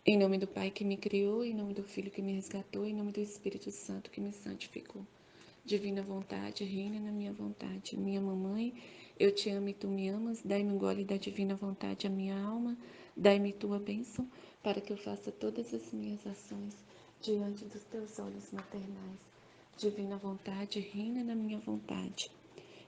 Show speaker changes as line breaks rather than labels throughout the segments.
Em nome do Pai que me criou, em nome do Filho que me resgatou, em nome do Espírito Santo que me santificou. Divina vontade, reina na minha vontade. Minha mamãe, eu te amo e tu me amas. Dai-me um gole da divina vontade à minha alma. Dai-me tua bênção, para que eu faça todas as minhas ações diante dos teus olhos maternais. Divina vontade, reina na minha vontade.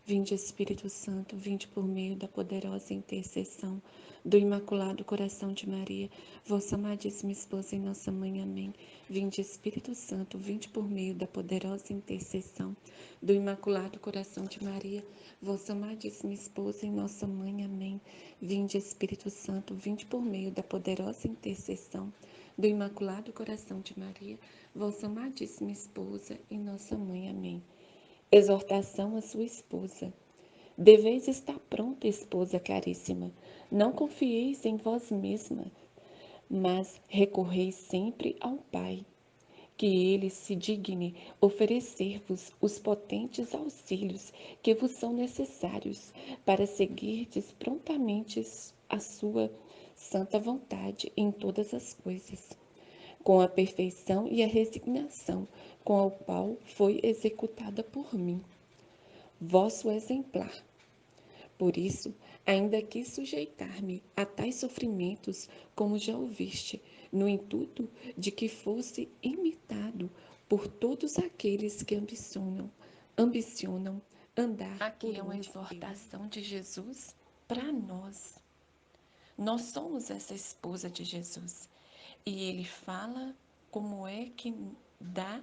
Vinde, Espírito Santo, vinde por meio da poderosa intercessão do Imaculado Coração de Maria, vossa amadíssima esposa e nossa mãe. Amém. Vinde, Espírito Santo, vinde por meio da poderosa intercessão do Imaculado Coração de Maria, vossa amadíssima esposa e nossa mãe. Amém. Vinde, Espírito Santo, vinde por meio da poderosa intercessão do Imaculado Coração de Maria, vossa amadíssima esposa e nossa mãe. Amém. Exortação à sua esposa. Deveis estar pronta, esposa caríssima. Não confieis em vós mesma, mas recorreis sempre ao Pai, que ele se digne oferecer-vos os potentes auxílios que vos são necessários para seguirdes prontamente a sua santa vontade em todas as coisas, com a perfeição e a resignação com a qual foi executada por mim, vosso exemplar. Por isso, ainda quis sujeitar-me a tais sofrimentos, como já ouviste, no intuito de que fosse imitado por todos aqueles que ambicionam andar. Aqui é uma exortação de Jesus para nós. Nós somos essa esposa de Jesus. E ele fala como é que dá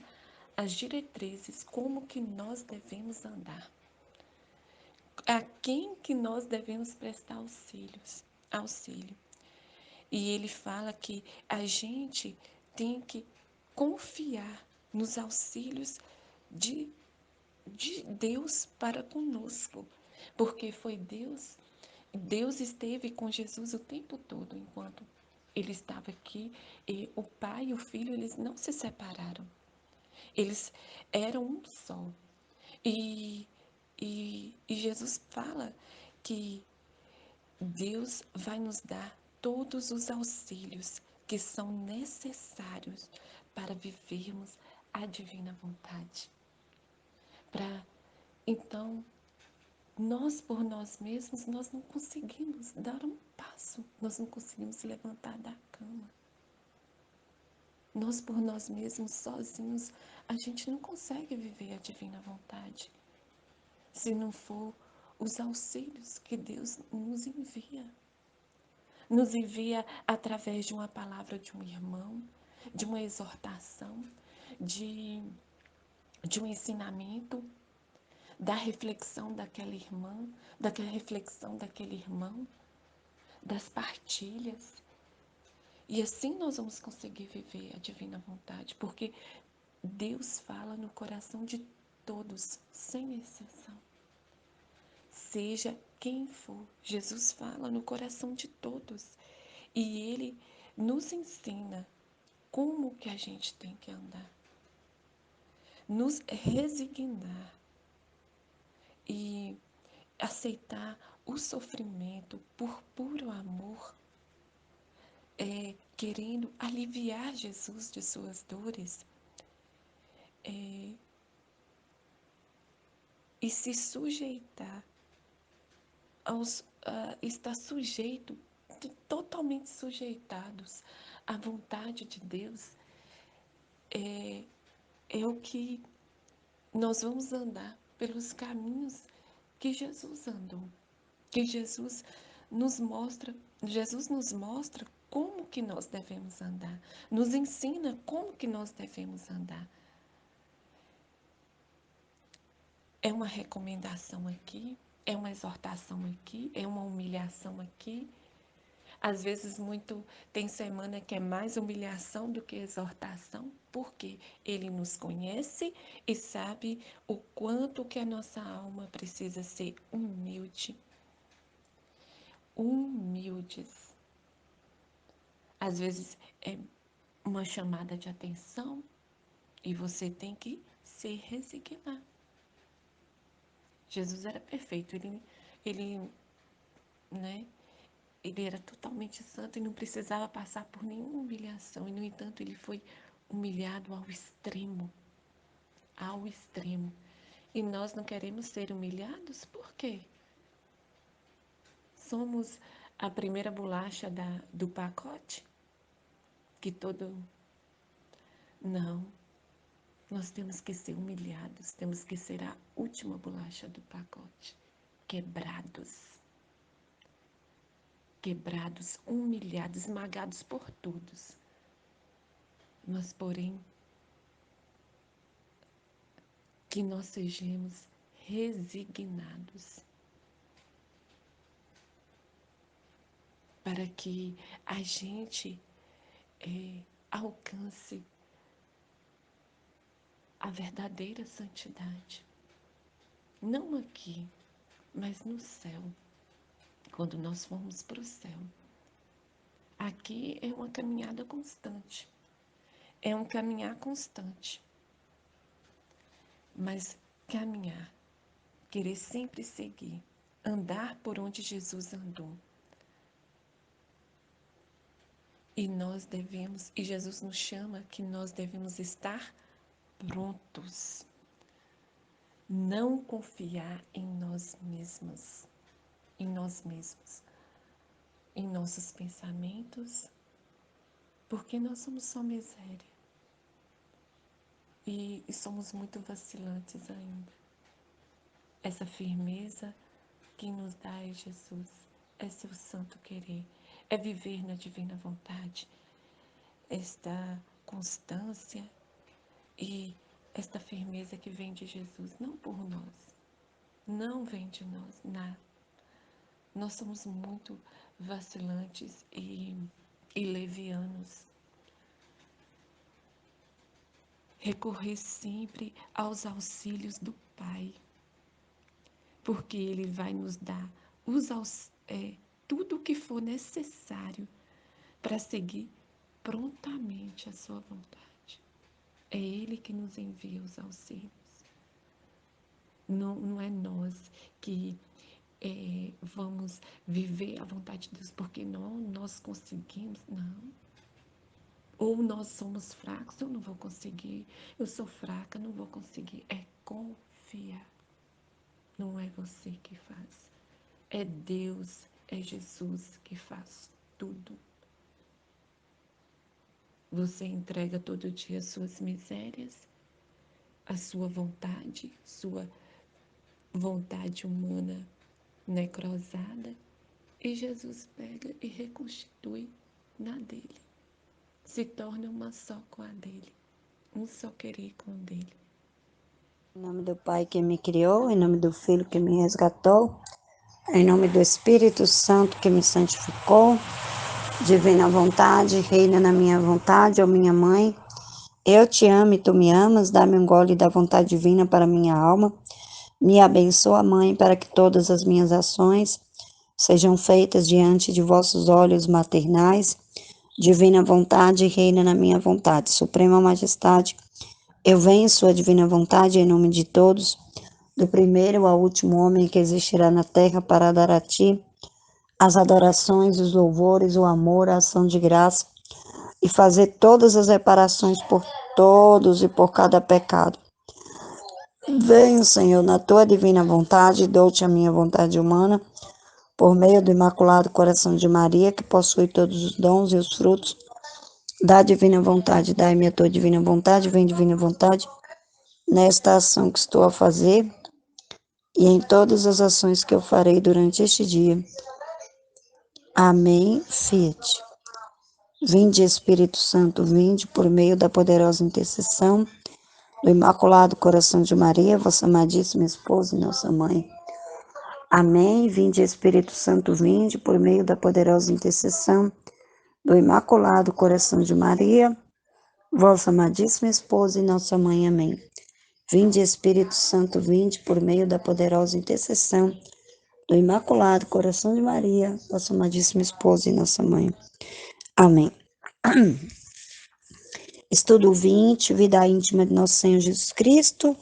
as diretrizes, como que nós devemos andar. A quem que nós devemos prestar auxílio. E ele fala que a gente tem que confiar nos auxílios de, de Deus para conosco, porque foi Deus esteve com Jesus o tempo todo enquanto ele estava aqui, e o Pai e o Filho, eles não se separaram, eles eram um só. E, e Jesus fala que Deus vai nos dar todos os auxílios que são necessários para vivermos a divina vontade. Para então, nós por nós mesmos, nós não conseguimos dar um passo, nós não conseguimos levantar da cama. Nós por nós mesmos, sozinhos, a gente não consegue viver a divina vontade, se não for os auxílios que Deus nos envia. Nos envia através de uma palavra de um irmão, de uma exortação, de, de um ensinamento, da reflexão daquela irmã, daquela reflexão daquele irmão, das partilhas. E assim nós vamos conseguir viver a divina vontade, porque Deus fala no coração de todos, sem exceção. Seja quem for, Jesus fala no coração de todos. E Ele nos ensina como que a gente tem que andar. Nos resignar e aceitar o sofrimento por puro amor, querendo aliviar Jesus de suas dores, e se sujeitar estar sujeito, totalmente sujeitados à vontade de Deus, é o que nós vamos andar pelos caminhos que Jesus andou, que Jesus nos mostra como que nós devemos andar, nos ensina como que nós devemos andar. É uma recomendação aqui, é uma exortação aqui, é uma humilhação aqui. Às vezes tem semana que é mais humilhação do que exortação, porque ele nos conhece e sabe o quanto que a nossa alma precisa ser humildes. Às vezes é uma chamada de atenção e você tem que se resignar. Jesus era perfeito, ele, né, Ele era totalmente santo e não precisava passar por nenhuma humilhação. E, no entanto, ele foi humilhado ao extremo. Ao extremo. E nós não queremos ser humilhados? Por quê? Somos a primeira bolacha do pacote? Que todo. Não. Nós temos que ser humilhados. Temos que ser a última bolacha do pacote. Quebrados. Quebrados, humilhados, esmagados por todos. Mas, porém, que nós sejamos resignados para que a gente alcance a verdadeira santidade. Não aqui, mas no céu, quando nós formos para o céu. Aqui é uma caminhada constante, é um caminhar constante, mas caminhar, querer sempre seguir, andar por onde Jesus andou. E nós devemos, e Jesus nos chama que nós devemos estar prontos. Não confiar em nós mesmos, em nós mesmos, em nossos pensamentos, porque nós somos só miséria. E somos muito vacilantes ainda. Essa firmeza que nos dá é Jesus, é seu santo querer, é viver na divina vontade, esta constância e esta firmeza que vem de Jesus, não por nós, não vem de nós, nada. Nós somos muito vacilantes e levianos. Recorrer sempre aos auxílios do Pai, porque Ele vai nos dar tudo o que for necessário para seguir prontamente a sua vontade. É Ele que nos envia os auxílios. Não é nós que vamos viver a vontade de Deus porque nós conseguimos. Não. Ou nós somos fracos, eu não vou conseguir. Eu sou fraca, não vou conseguir. É confiar. Não é você que faz. É Deus, é Jesus que faz tudo. Você entrega todo dia as suas misérias, a sua vontade humana necrosada, e Jesus pega e reconstitui na dele. Se torna uma só com a dele, um só querer com o dele.
Em nome do Pai que me criou, em nome do Filho que me resgatou, em nome do Espírito Santo que me santificou, divina vontade, reina na minha vontade, ó minha mãe. Eu te amo e tu me amas, dá-me um gole da vontade divina para minha alma. Me abençoa, Mãe, para que todas as minhas ações sejam feitas diante de vossos olhos maternais. Divina vontade, reina na minha vontade. Suprema majestade, eu venho em sua divina vontade, em nome de todos, do primeiro ao último homem que existirá na terra, para dar a ti as adorações, os louvores, o amor, a ação de graça, e fazer todas as reparações por todos e por cada pecado. Venho, Senhor, na tua divina vontade, dou-te a minha vontade humana, por meio do Imaculado Coração de Maria, que possui todos os dons e os frutos da divina vontade. Dai-me a tua divina vontade, vem divina vontade, nesta ação que estou a fazer e em todas as ações que eu farei durante este dia. Amém. Fiat. Vinde, Espírito Santo, vinde por meio da poderosa intercessão do Imaculado Coração de Maria, vossa amadíssima esposa e nossa mãe. Amém. Vinde, Espírito Santo, vinde por meio da poderosa intercessão do Imaculado Coração de Maria, vossa amadíssima esposa e nossa mãe. Amém. Vinde, Espírito Santo, vinde por meio da poderosa intercessão do Imaculado Coração de Maria, vossa amadíssima esposa e nossa mãe. Amém. Estudo 20, vida íntima de nosso Senhor Jesus Cristo.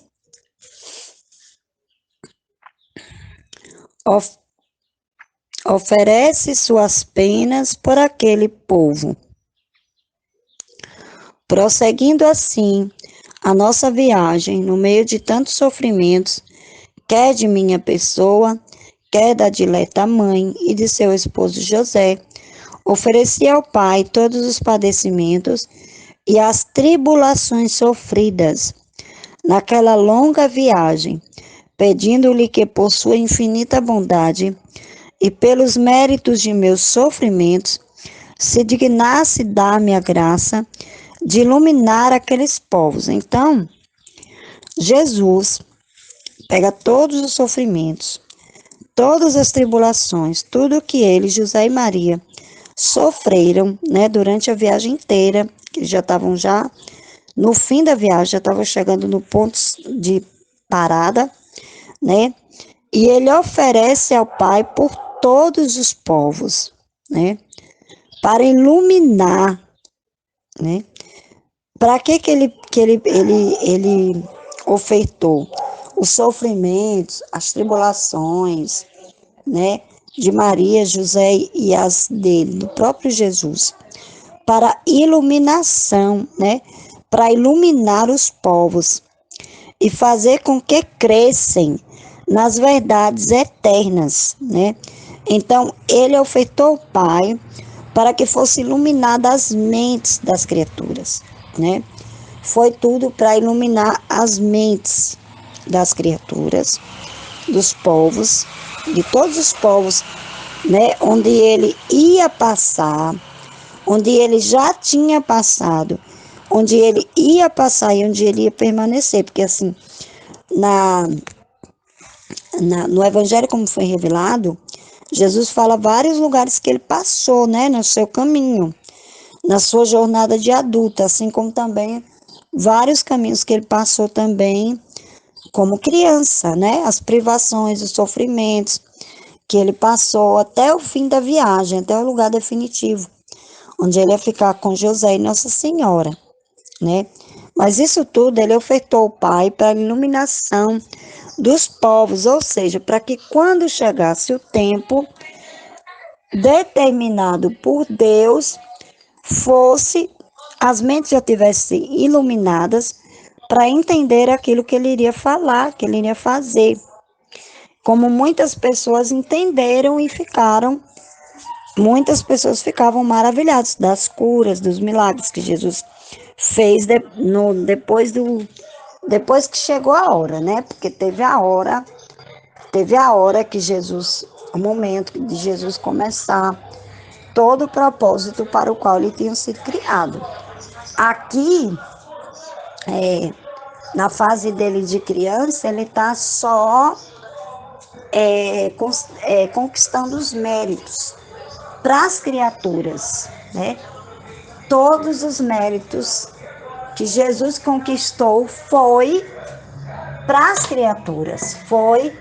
oferece suas penas por aquele povo. Prosseguindo assim a nossa viagem, no meio de tantos sofrimentos, quer de minha pessoa, quer da dileta mãe e de seu esposo José, ofereci ao Pai todos os padecimentos e as tribulações sofridas naquela longa viagem, pedindo-lhe que, por sua infinita bondade e pelos méritos de meus sofrimentos, se dignasse dar-me a graça de iluminar aqueles povos. Então, Jesus pega todos os sofrimentos, todas as tribulações, tudo que ele, José e Maria, sofreram, né, durante a viagem inteira, que já estavam já no fim da viagem, já estavam chegando no ponto de parada, né? E ele oferece ao Pai por todos os povos, né? Para iluminar, né? Para que ele ofertou? Os sofrimentos, as tribulações, né? De Maria, José e as dele, do próprio Jesus. Para iluminação, né? Para iluminar os povos e fazer com que crescem nas verdades eternas, né? Então, ele ofertou o Pai para que fosse iluminada as mentes das criaturas, né? Foi tudo para iluminar as mentes das criaturas, dos povos, de todos os povos, né? Onde ele ia passar, onde ele já tinha passado, onde ele ia passar e onde ele ia permanecer, porque assim, na, no Evangelho, como foi revelado, Jesus fala vários lugares que ele passou, né, no seu caminho, na sua jornada de adulta, assim como também vários caminhos que ele passou também como criança, né, as privações, os sofrimentos que ele passou até o fim da viagem, até o lugar definitivo, onde ele ia ficar com José e Nossa Senhora, né? Mas isso tudo ele ofertou ao Pai para a iluminação dos povos, ou seja, para que quando chegasse o tempo determinado por Deus, fosse as mentes já tivessem iluminadas para entender aquilo que ele iria falar, que ele iria fazer. Como muitas pessoas entenderam e ficaram, muitas pessoas ficavam maravilhadas das curas, dos milagres que Jesus fez depois que chegou a hora, né? Porque teve a hora que Jesus, o momento de Jesus começar todo o propósito para o qual ele tinha sido criado. Aqui, na fase dele de criança, ele está só conquistando os méritos para as criaturas, né? Todos os méritos que Jesus conquistou foi para as criaturas, foi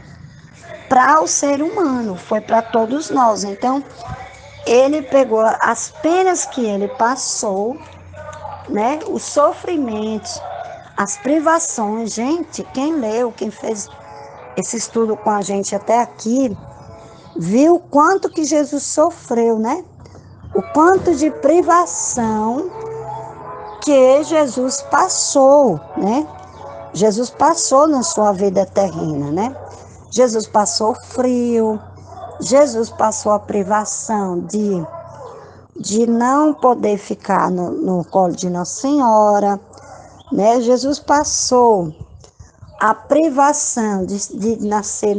para o ser humano, foi para todos nós. Então, ele pegou as penas que ele passou, né? Os sofrimentos, as privações. Gente, quem leu, quem fez esse estudo com a gente até aqui, viu o quanto que Jesus sofreu, né? O quanto de privação que Jesus passou, né? Jesus passou na sua vida terrena, né? Jesus passou frio, Jesus passou a privação de não poder ficar no colo de Nossa Senhora, né? Jesus passou a privação de nascer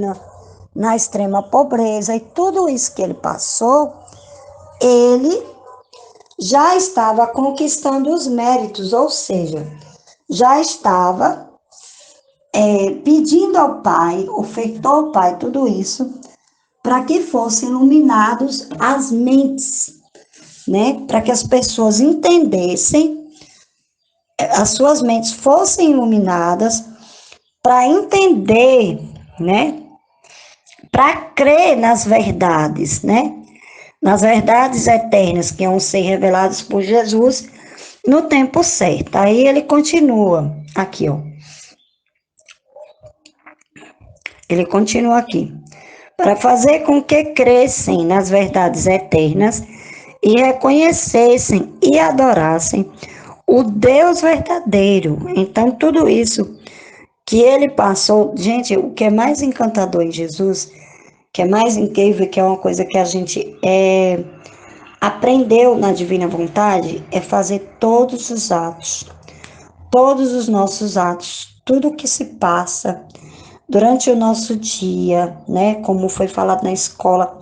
na extrema pobreza, e tudo isso que ele passou, ele já estava conquistando os méritos, ou seja, já estava pedindo ao Pai, ofertou ao Pai tudo isso, para que fossem iluminados as mentes, né? Para que as pessoas entendessem, as suas mentes fossem iluminadas, para entender, né? Para crer nas verdades, né? Nas verdades eternas que vão ser reveladas por Jesus no tempo certo. Aí ele continua aqui, ó. Ele continua aqui. para fazer com que crescem nas verdades eternas e reconhecessem e adorassem o Deus verdadeiro. Então, tudo isso que ele passou, gente, o que é mais encantador em Jesus, que é mais incrível, que é uma coisa que a gente aprendeu na divina vontade, é fazer todos os atos, todos os nossos atos, tudo que se passa durante o nosso dia, né? Como foi falado na escola.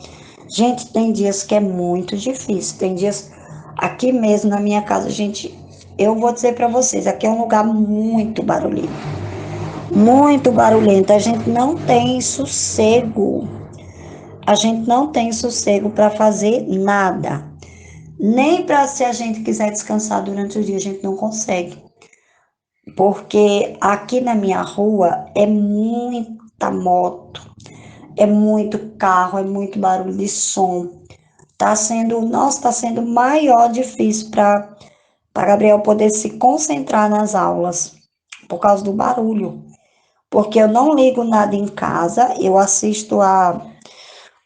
Gente, tem dias que é muito difícil, tem dias aqui mesmo na minha casa, gente, eu vou dizer para vocês, aqui é um lugar muito barulhento, a gente não tem sossego. A gente não tem sossego para fazer nada. Nem para se a gente quiser descansar durante o dia, a gente não consegue. Porque aqui na minha rua é muita moto, é muito carro, é muito barulho de som. Tá sendo maior difícil para Gabriel poder se concentrar nas aulas por causa do barulho. Porque eu não ligo nada em casa, eu assisto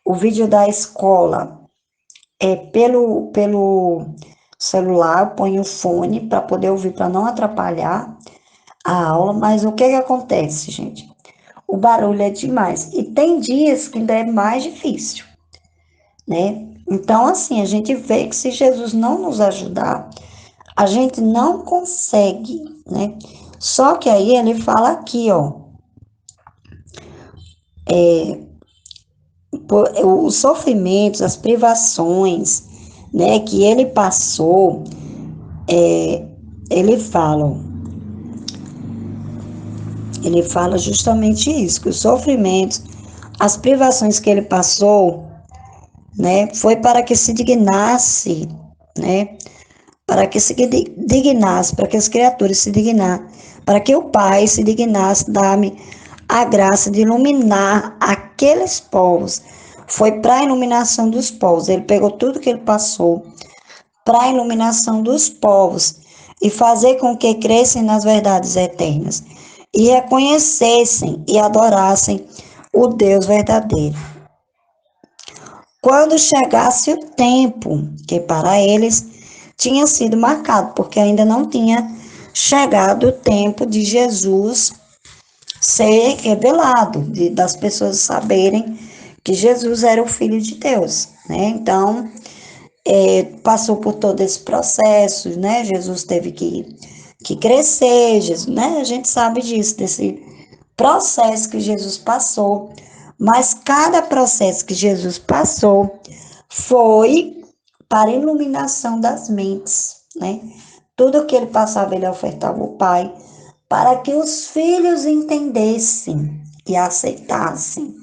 o vídeo da escola pelo celular, ponho o fone para poder ouvir, para não atrapalhar a aula, mas o que que acontece, gente? O barulho é demais. E tem dias que ainda é mais difícil, né? Então, assim, a gente vê que se Jesus não nos ajudar, a gente não consegue, né? Só que aí ele fala aqui, ó, os sofrimentos, as privações, né, que ele passou, ele fala, ele fala justamente isso, que os sofrimentos, as privações que ele passou, né, foi para que se dignasse, né, para que se dignasse, para que as criaturas se dignassem, para que o Pai se dignasse dar-me a graça de iluminar aqueles povos. Foi para a iluminação dos povos. Ele pegou tudo que ele passou para a iluminação dos povos e fazer com que crescem nas verdades eternas e reconhecessem e adorassem o Deus verdadeiro. Quando chegasse o tempo que para eles tinha sido marcado, porque ainda não tinha chegado o tempo de Jesus ser revelado, das pessoas saberem que Jesus era o Filho de Deus, né? Então, passou por todo esse processo, né? Jesus teve que crescer, Jesus, né? A gente sabe disso, desse processo que Jesus passou, mas cada processo que Jesus passou foi para a iluminação das mentes, né? Tudo que ele passava, ele ofertava ao Pai, para que os filhos entendessem e aceitassem,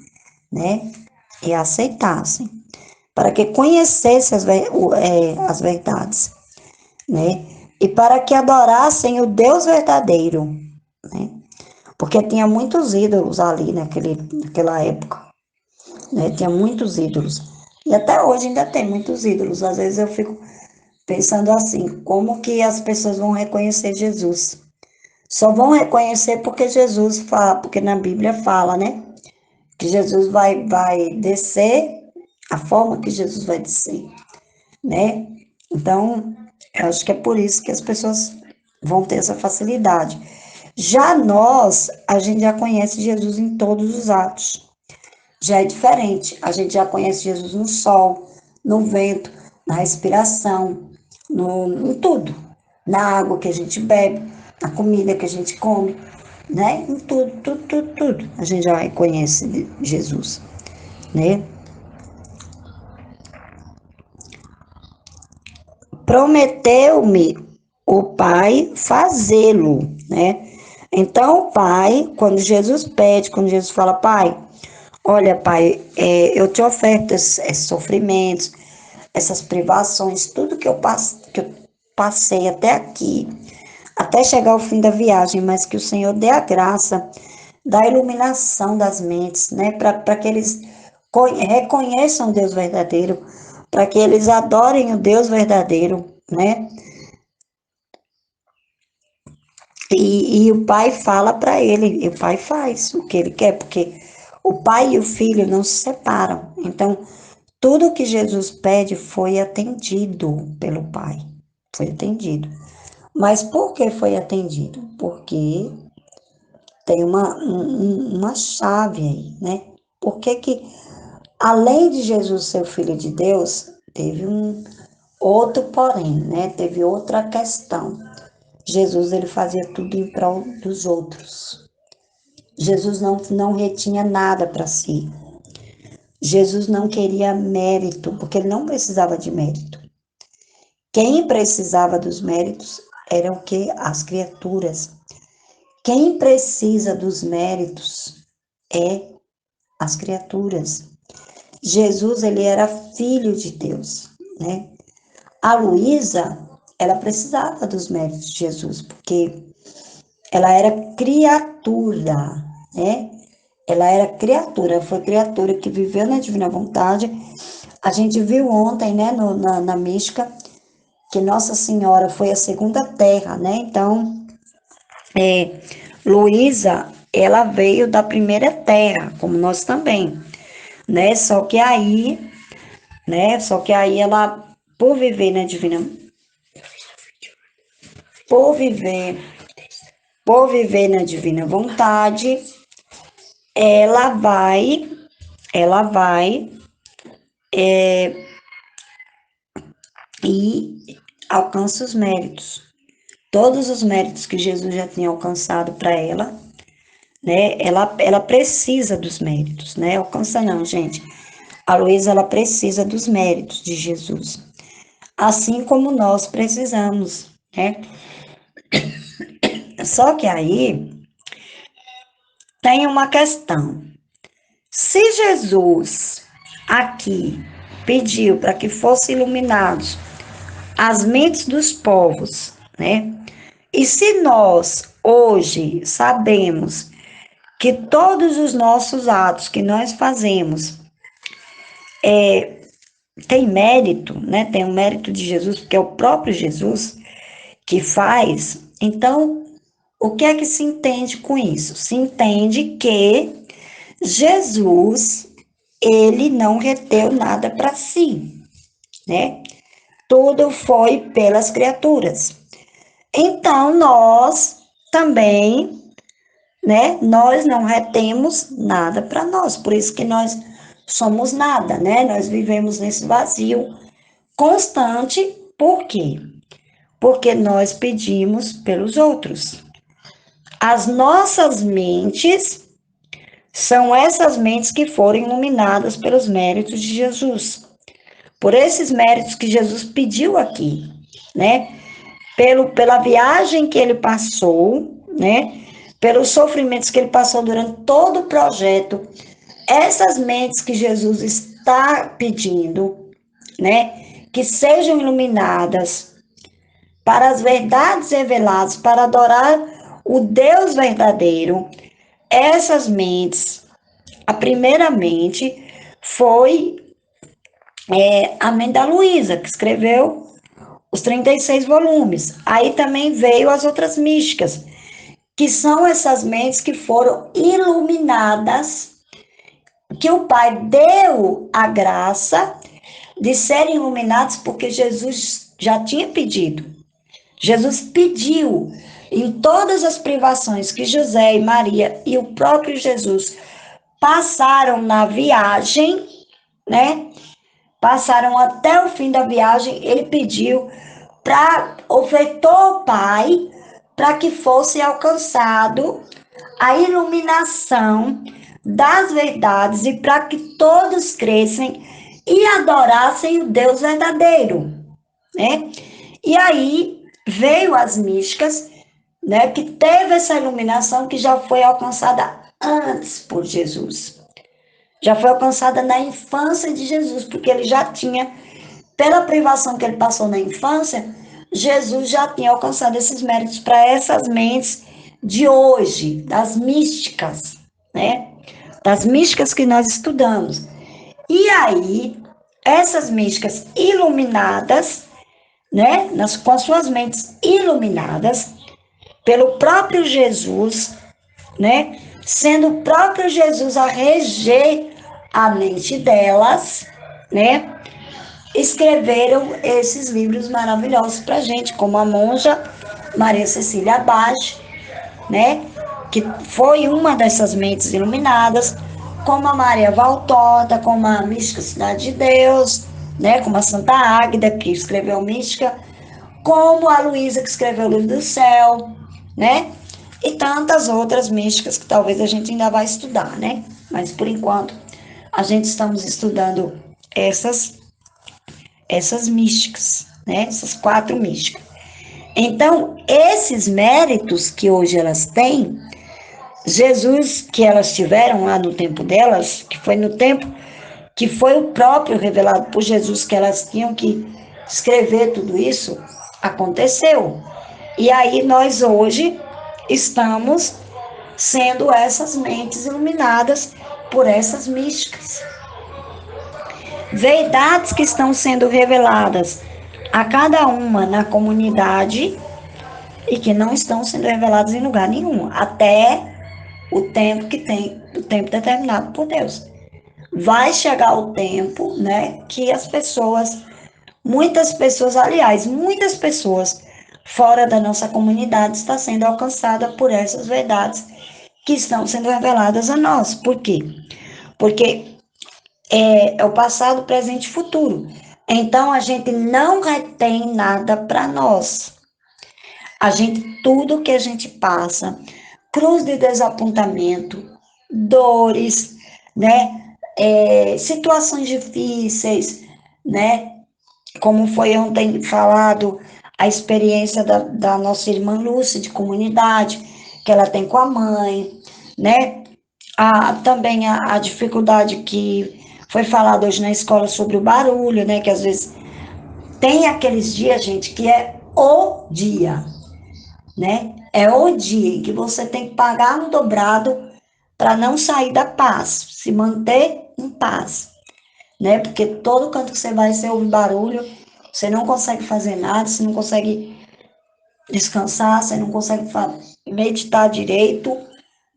né? E aceitassem, para que conhecessem as verdades, né? E para que adorassem o Deus verdadeiro, né? Porque tinha muitos ídolos ali naquela época, né? Tinha muitos ídolos. E até hoje ainda tem muitos ídolos. Às vezes eu fico pensando assim, como que as pessoas vão reconhecer Jesus? Só vão reconhecer porque Jesus fala, porque na Bíblia fala, né? Que Jesus vai descer, a forma que Jesus vai descer, né? Então, eu acho que é por isso que as pessoas vão ter essa facilidade. Já nós, a gente já conhece Jesus em todos os atos. Já é diferente. A gente já conhece Jesus no sol, no vento, na respiração, em tudo. Na água que a gente bebe, na comida que a gente come, né? Em tudo, tudo, tudo, tudo. A gente já conhece Jesus, né? Prometeu-me o Pai fazê-lo, né? Então, o Pai, quando Jesus pede, quando Jesus fala, Pai, olha, Pai, eu te oferto esses sofrimentos, essas privações, tudo que eu passei até aqui, até chegar ao fim da viagem, mas que o Senhor dê a graça da iluminação das mentes, né? Para que eles reconheçam o Deus verdadeiro, para que eles adorem o Deus verdadeiro, né? E o pai fala para ele, e o pai faz o que ele quer, porque O pai e o filho não se separam. Então, tudo que Jesus pede foi atendido pelo pai. Foi atendido. Mas por que foi atendido? Porque tem uma chave aí, né? Por que que, além de Jesus ser o Filho de Deus, teve um outro porém, né? Teve outra questão. Jesus, ele fazia tudo em prol dos outros. Jesus não retinha nada para si. Jesus não queria mérito, porque ele não precisava de mérito. Quem precisava dos méritos eram o quê? As criaturas. Quem precisa dos méritos é as criaturas. Jesus, ele era filho de Deus, né? A Luísa, ela precisava dos méritos de Jesus, porque ela era criatura, né? Ela era criatura, foi criatura que viveu na divina vontade. A gente viu ontem, né, na mística, que Nossa Senhora foi a segunda terra, né? Então, Luísa, ela veio da primeira terra, como nós também, né? Só que aí ela, por viver na divina, por viver, por viver na divina vontade, ela vai, ela vai e alcança os méritos. Todos os méritos que Jesus já tinha alcançado para ela, né? Ela precisa dos méritos, né? Alcança não, gente. A Luísa, ela precisa dos méritos de Jesus, assim como nós precisamos, né? Só que aí tem uma questão. Se Jesus aqui pediu para que fossem iluminados as mentes dos povos, né? E se nós hoje sabemos que todos os nossos atos que nós fazemos tem mérito, né? Tem o mérito de Jesus, porque é o próprio Jesus que faz. Então, o que é que se entende com isso? Se entende que Jesus, ele não reteu nada para si, né? Tudo foi pelas criaturas. Então, nós também, né? Nós não retemos nada para nós. Por isso que nós somos nada, né? Nós vivemos nesse vazio constante. Por quê? Porque nós pedimos pelos outros. As nossas mentes são essas mentes que foram iluminadas pelos méritos de Jesus. Por esses méritos que Jesus pediu aqui, né? Pela viagem que ele passou, né? Pelos sofrimentos que ele passou durante todo o projeto, essas mentes que Jesus está pedindo, né? Que sejam iluminadas para as verdades reveladas, para adorar o Deus verdadeiro. Essas mentes, a primeira mente foi a mente da Luísa, que escreveu os 36 volumes. Aí também veio as outras místicas, que são essas mentes que foram iluminadas, que o Pai deu a graça de serem iluminados, porque Jesus já tinha pedido. Jesus pediu em todas as privações que José e Maria e o próprio Jesus passaram na viagem, né? Passaram até o fim da viagem, ele pediu ofertou ao Pai para que fosse alcançado a iluminação das verdades e para que todos crescem e adorassem o Deus verdadeiro, né? E aí veio as místicas, né, que teve essa iluminação que já foi alcançada antes por Jesus. Já foi alcançada na infância de Jesus, porque ele já tinha, pela privação que ele passou na infância, Jesus já tinha alcançado esses méritos para essas mentes de hoje, das místicas, né? Das místicas que nós estudamos. E aí, essas místicas iluminadas, né? Com as suas mentes iluminadas pelo próprio Jesus, né? sendo o próprio Jesus a reger a mente delas, né? Escreveram esses livros maravilhosos para gente, como a monja Maria Cecília Abade, né? Que foi uma dessas mentes iluminadas, como a Maria Valtorta, como a Mística Cidade de Deus, né? Como a Santa Águida, que escreveu Mística, como a Luísa, que escreveu o Livro do Céu, né? E tantas outras místicas que talvez a gente ainda vai estudar, né? Mas por enquanto a gente estamos estudando essas místicas, né? Essas 4 místicas. Então, esses méritos que hoje elas têm, Jesus, que elas tiveram lá no tempo delas, que foi no tempo que foi o próprio revelado por Jesus, que elas tinham que escrever tudo isso, aconteceu. E aí nós hoje estamos sendo essas mentes iluminadas por essas místicas. Verdades que estão sendo reveladas a cada uma na comunidade e que não estão sendo reveladas em lugar nenhum, até o tempo que tem, o tempo determinado por Deus. Vai chegar o tempo, né, que as pessoas, muitas pessoas, aliás, muitas pessoas fora da nossa comunidade estão sendo alcançadas por essas verdades que estão sendo reveladas a nós. Por quê? Porque é o passado, presente e futuro. Então a gente não retém nada para nós. A gente, tudo que a gente passa, cruz de desapontamento, dores, né? Situações difíceis, né? Como foi ontem falado, a experiência da nossa irmã Lúcia de comunidade, que ela tem com a mãe, né? Também a dificuldade que foi falado hoje na escola sobre o barulho, né? Que às vezes tem aqueles dias, gente, que é o dia, né? É o dia em que você tem que pagar no dobrado para não sair da paz, se manter em paz, né? Porque todo canto que você vai, você ouve barulho, você não consegue fazer nada, você não consegue descansar, você não consegue meditar direito,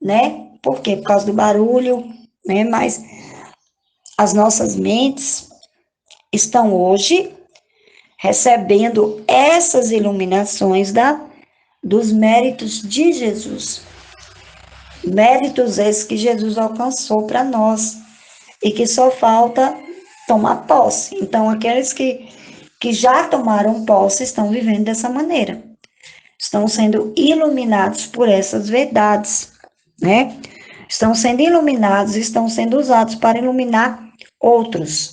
né? Por quê? Por causa do barulho, né? Mas as nossas mentes estão hoje recebendo essas iluminações dos méritos de Jesus. Méritos esses que Jesus alcançou para nós e que só falta tomar posse. Então, aqueles que já tomaram posse estão vivendo dessa maneira. Estão sendo iluminados por essas verdades, né? Estão sendo iluminados, estão sendo usados para iluminar outros.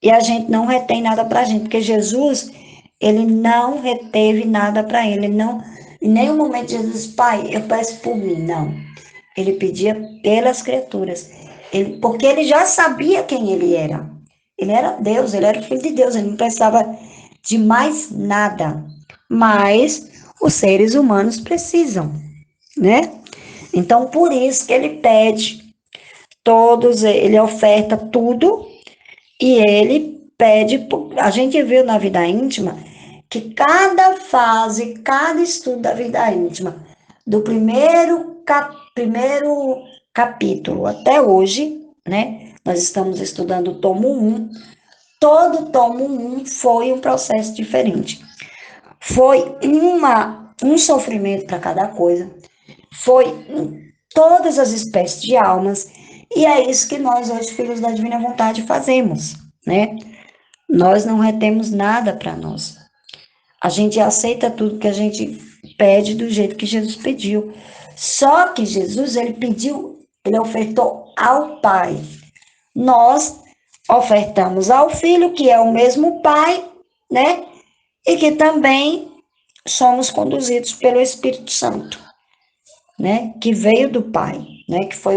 E a gente não retém nada para a gente, porque Jesus, ele não reteve nada para ele. Não, em nenhum momento Jesus disse, Pai, eu peço por mim. Não. Ele pedia pelas criaturas. Porque ele já sabia quem ele era. Ele era Deus, ele era o Filho de Deus, ele não precisava de mais nada. Mas os seres humanos precisam, né? Então, por isso que ele pede todos, ele oferta tudo e ele pede. A gente viu na vida íntima que cada fase, cada estudo da vida íntima, do primeiro capítulo até hoje, né? Nós estamos estudando o tomo 1. Todo tomo 1 foi um processo diferente. Foi um sofrimento para cada coisa. Foi todas as espécies de almas. E é isso que nós, hoje, filhos da Divina Vontade, fazemos, né? Nós não retemos nada para nós. A gente aceita tudo que a gente pede do jeito que Jesus pediu. Só que Jesus, ele pediu, ele ofertou ao Pai. Nós ofertamos ao Filho, que é o mesmo Pai, né? E que também somos conduzidos pelo Espírito Santo, né? Que veio do Pai, né? Que foi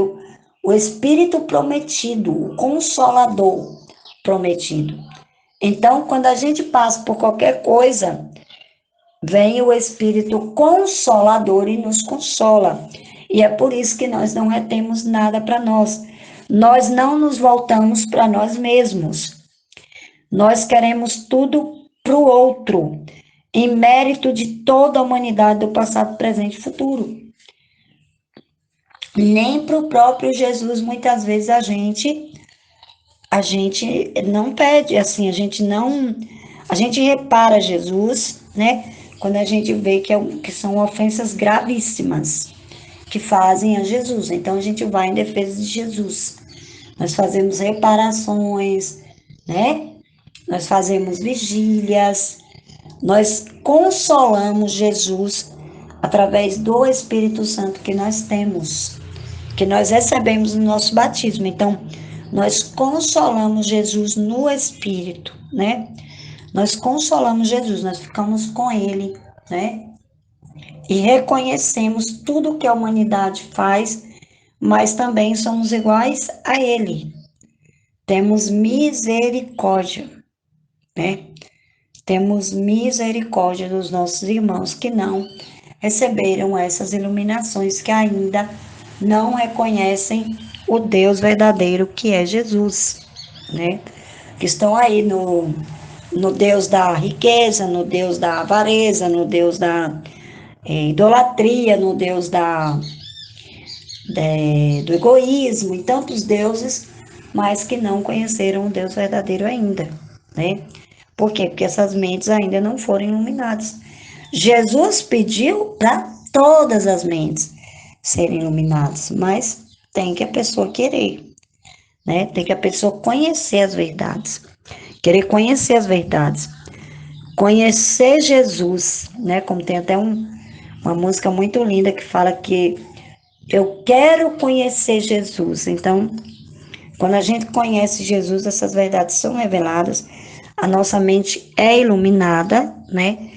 o Espírito prometido, o Consolador prometido. Então, quando a gente passa por qualquer coisa, vem o Espírito Consolador e nos consola. E é por isso que nós não retemos nada para nós. Nós não nos voltamos para nós mesmos. Nós queremos tudo para o outro, em mérito de toda a humanidade do passado, presente e futuro. Nem para o próprio Jesus, muitas vezes a gente não pede, assim, a gente repara Jesus, né? Quando a gente vê que são ofensas gravíssimas que fazem a Jesus. Então a gente vai em defesa de Jesus. Nós fazemos reparações, né? Nós fazemos vigílias, nós consolamos Jesus através do Espírito Santo que nós temos, que nós recebemos no nosso batismo. Então, nós consolamos Jesus no Espírito, né? Nós consolamos Jesus, nós ficamos com Ele, né? E reconhecemos tudo que a humanidade faz, mas também somos iguais a Ele. Temos misericórdia, né? Temos misericórdia dos nossos irmãos que não receberam essas iluminações, que ainda não reconhecem o Deus verdadeiro que é Jesus, né? Que estão aí no Deus da riqueza, no Deus da avareza, no Deus da idolatria, no Deus do egoísmo e tantos deuses, mas que não conheceram o Deus verdadeiro ainda, né? Por quê? Porque essas mentes ainda não foram iluminadas. Jesus pediu para todas as mentes serem iluminadas, mas tem que a pessoa querer, né? Tem que a pessoa conhecer as verdades, querer conhecer as verdades, conhecer Jesus, né? Como tem até uma música muito linda que fala que eu quero conhecer Jesus. Então, quando a gente conhece Jesus, essas verdades são reveladas, a nossa mente é iluminada, né?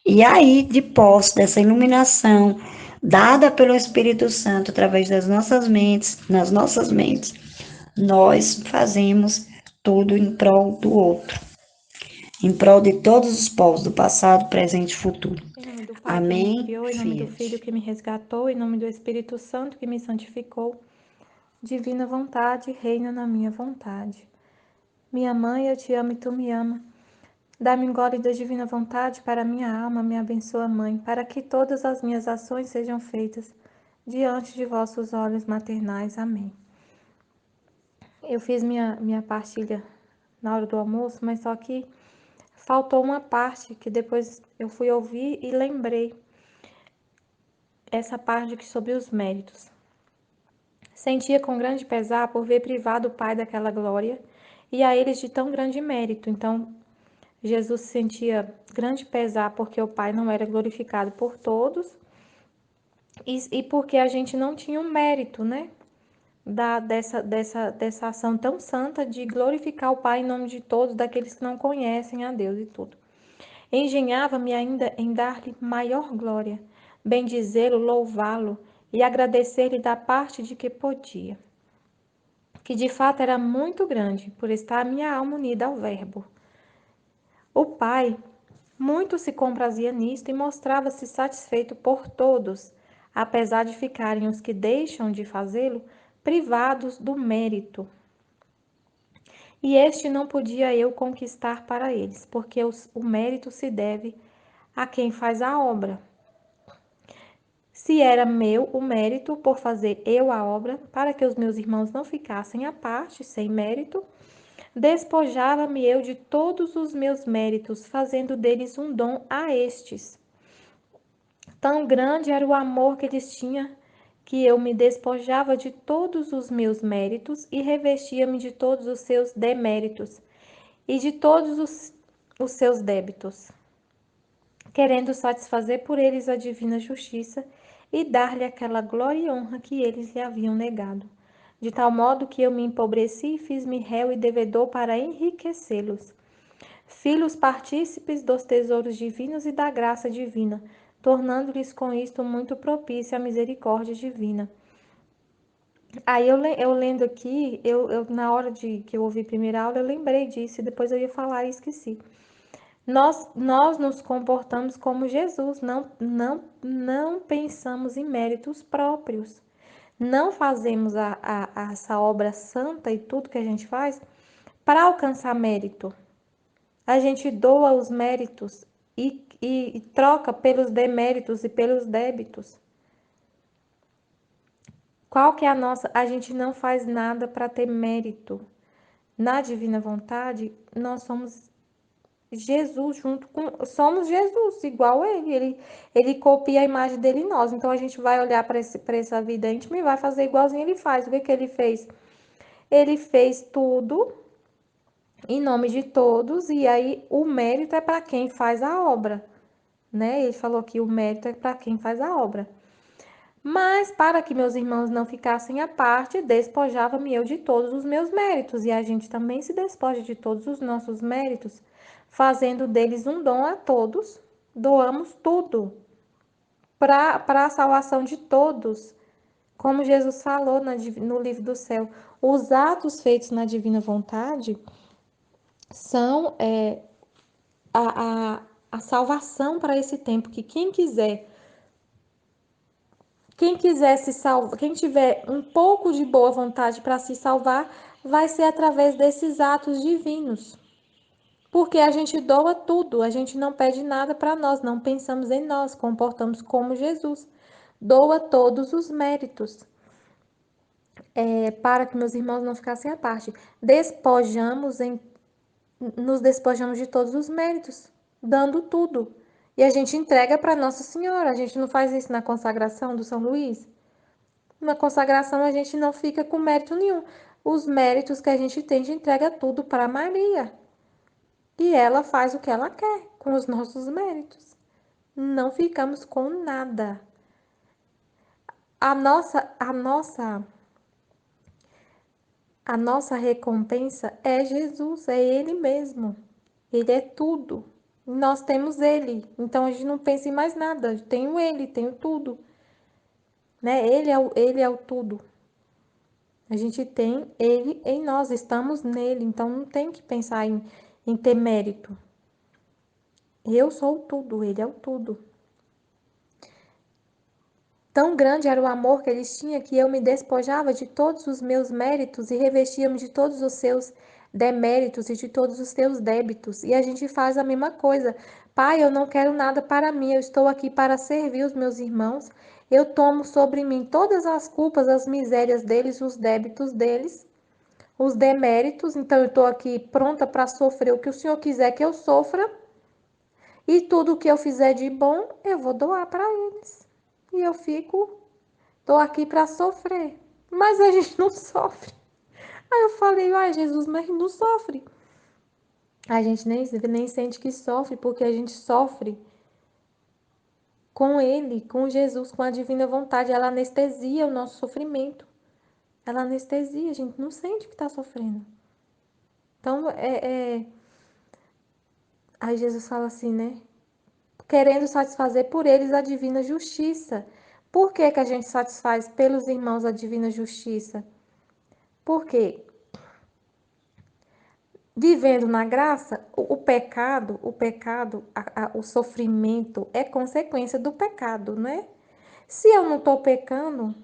E aí, de posse dessa iluminação dada pelo Espírito Santo através das nossas mentes, nas nossas mentes, nós fazemos tudo em prol do outro, em prol de todos os povos do passado, presente e futuro.
Em nome do Pai que me
Amém,
criou, em nome do Filho
Fiat.
que me resgatou, em nome do Espírito Santo que me santificou, divina vontade, reina na minha vontade. Minha mãe, eu te amo e tu me ama. Dá-me um gole da divina vontade para minha alma, me abençoa, Mãe, para que todas as minhas ações sejam feitas diante de vossos olhos maternais. Amém. Eu fiz minha partilha na hora do almoço, mas só que faltou uma parte que depois eu fui ouvir e lembrei. Essa parte aqui sobre os méritos. Sentia com grande pesar por ver privado o Pai daquela glória e a eles de tão grande mérito. Então, Jesus sentia grande pesar porque o Pai não era glorificado por todos e porque a gente não tinha um mérito, né? Dessa ação tão santa de glorificar o Pai em nome de todos, daqueles que não conhecem a Deus e tudo. Engenhava-me ainda em dar-lhe maior glória, bendizê-lo, louvá-lo e agradecer-lhe da parte de que podia, que de fato era muito grande, por estar a minha alma unida ao Verbo. O Pai muito se comprazia nisto e mostrava-se satisfeito por todos, apesar de ficarem os que deixam de fazê-lo privados do mérito. E este não podia eu conquistar para eles, porque o mérito se deve a quem faz a obra. Se era meu o mérito por fazer eu a obra, para que os meus irmãos não ficassem à parte, sem mérito, despojava-me eu de todos os meus méritos, fazendo deles um dom a estes. Tão grande era o amor que eles tinham, que eu me despojava de todos os meus méritos e revestia-me de todos os seus deméritos e de todos os seus débitos, querendo satisfazer por eles a divina justiça e dar-lhe aquela glória e honra que eles lhe haviam negado, de tal modo que eu me empobreci e fiz-me réu e devedor para enriquecê-los. Filhos partícipes dos tesouros divinos e da graça divina, tornando-lhes com isto muito propícia a misericórdia divina. Aí eu lendo aqui, na hora que eu ouvi a primeira aula, eu lembrei disso e depois eu ia falar e esqueci. Nós nos comportamos como Jesus, não pensamos em méritos próprios. Não fazemos essa obra santa e tudo que a gente faz para alcançar mérito. A gente doa os méritos e troca pelos deméritos e pelos débitos. Qual que é a nossa? A gente não faz nada para ter mérito. Na divina vontade, nós somos Jesus junto com. Somos Jesus, igual a ele. Ele copia a imagem dele em nós. Então a gente vai olhar para essa vida íntima e vai fazer igualzinho ele faz. O que, que ele fez? Ele fez tudo em nome de todos, e aí o mérito é para quem faz a obra, né? Ele falou que o mérito é para quem faz a obra. Mas para que meus irmãos não ficassem à parte, despojava-me eu de todos os meus méritos, e a gente também se despoja de todos os nossos méritos, fazendo deles um dom a todos, doamos tudo para a salvação de todos, como Jesus falou no livro do céu. Os atos feitos na divina vontade são a salvação para esse tempo, que quem quiser se salvar, quem tiver um pouco de boa vontade para se salvar, vai ser através desses atos divinos. Porque a gente doa tudo, a gente não pede nada para nós, não pensamos em nós, comportamos como Jesus. Doa todos os méritos, para que meus irmãos não ficassem à parte. Nos despojamos de todos os méritos, dando tudo. E a gente entrega para Nossa Senhora. A gente não faz isso na consagração do São Luís? Na consagração a gente não fica com mérito nenhum. Os méritos que a gente tem, a gente entrega tudo para Maria. E ela faz o que ela quer com os nossos méritos. Não ficamos com nada. A nossa recompensa é Jesus, é Ele mesmo. Ele é tudo. Nós temos Ele. Então a gente não pensa em mais nada. Eu tenho Ele, tenho tudo. Né? Ele é o tudo. A gente tem Ele em nós, estamos nele. Então não tem que pensar em ter mérito. Eu sou o tudo, Ele é o tudo. Tão grande era o amor que eles tinham que eu me despojava de todos os meus méritos e revestia-me de todos os seus deméritos e de todos os seus débitos. E a gente faz a mesma coisa. Pai, eu não quero nada para mim, eu estou aqui para servir os meus irmãos. Eu tomo sobre mim todas as culpas, as misérias deles, os débitos deles, os deméritos. Então eu estou aqui pronta para sofrer o que o Senhor quiser que eu sofra. E tudo que eu fizer de bom, eu vou doar para eles. E eu tô aqui para sofrer. Mas a gente não sofre. Aí eu falei, ai Jesus, mas não sofre. A gente nem sente que sofre, porque a gente sofre com Ele, com Jesus, com a divina vontade. Ela anestesia o nosso sofrimento. Ela anestesia, a gente não sente que está sofrendo. Então, aí Jesus fala assim, né? Querendo satisfazer por eles a divina justiça. Por que que a gente satisfaz pelos irmãos a divina justiça? Porque vivendo na graça, o sofrimento é consequência do pecado, né? Se eu não estou pecando,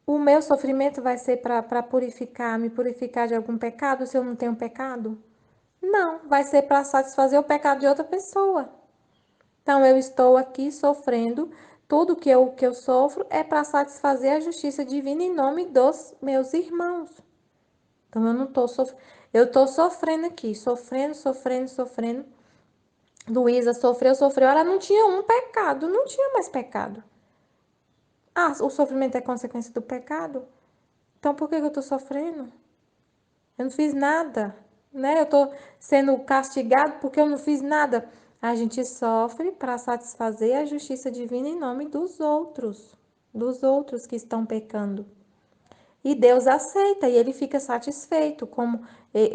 o meu sofrimento vai ser para purificar, me purificar de algum pecado, se eu não tenho pecado? Não, vai ser para satisfazer o pecado de outra pessoa. Então, eu estou aqui sofrendo, tudo que eu sofro é para satisfazer a justiça divina em nome dos meus irmãos. Então, eu não estou sofrendo, eu estou sofrendo aqui, sofrendo. Luísa sofreu, ela não tinha um pecado, não tinha mais pecado. Ah, o sofrimento é consequência do pecado? Então, por que eu estou sofrendo? Eu não fiz nada, né? Eu estou sendo castigado porque eu não fiz nada. A gente sofre para satisfazer a justiça divina em nome dos outros que estão pecando. E Deus aceita e ele fica satisfeito, como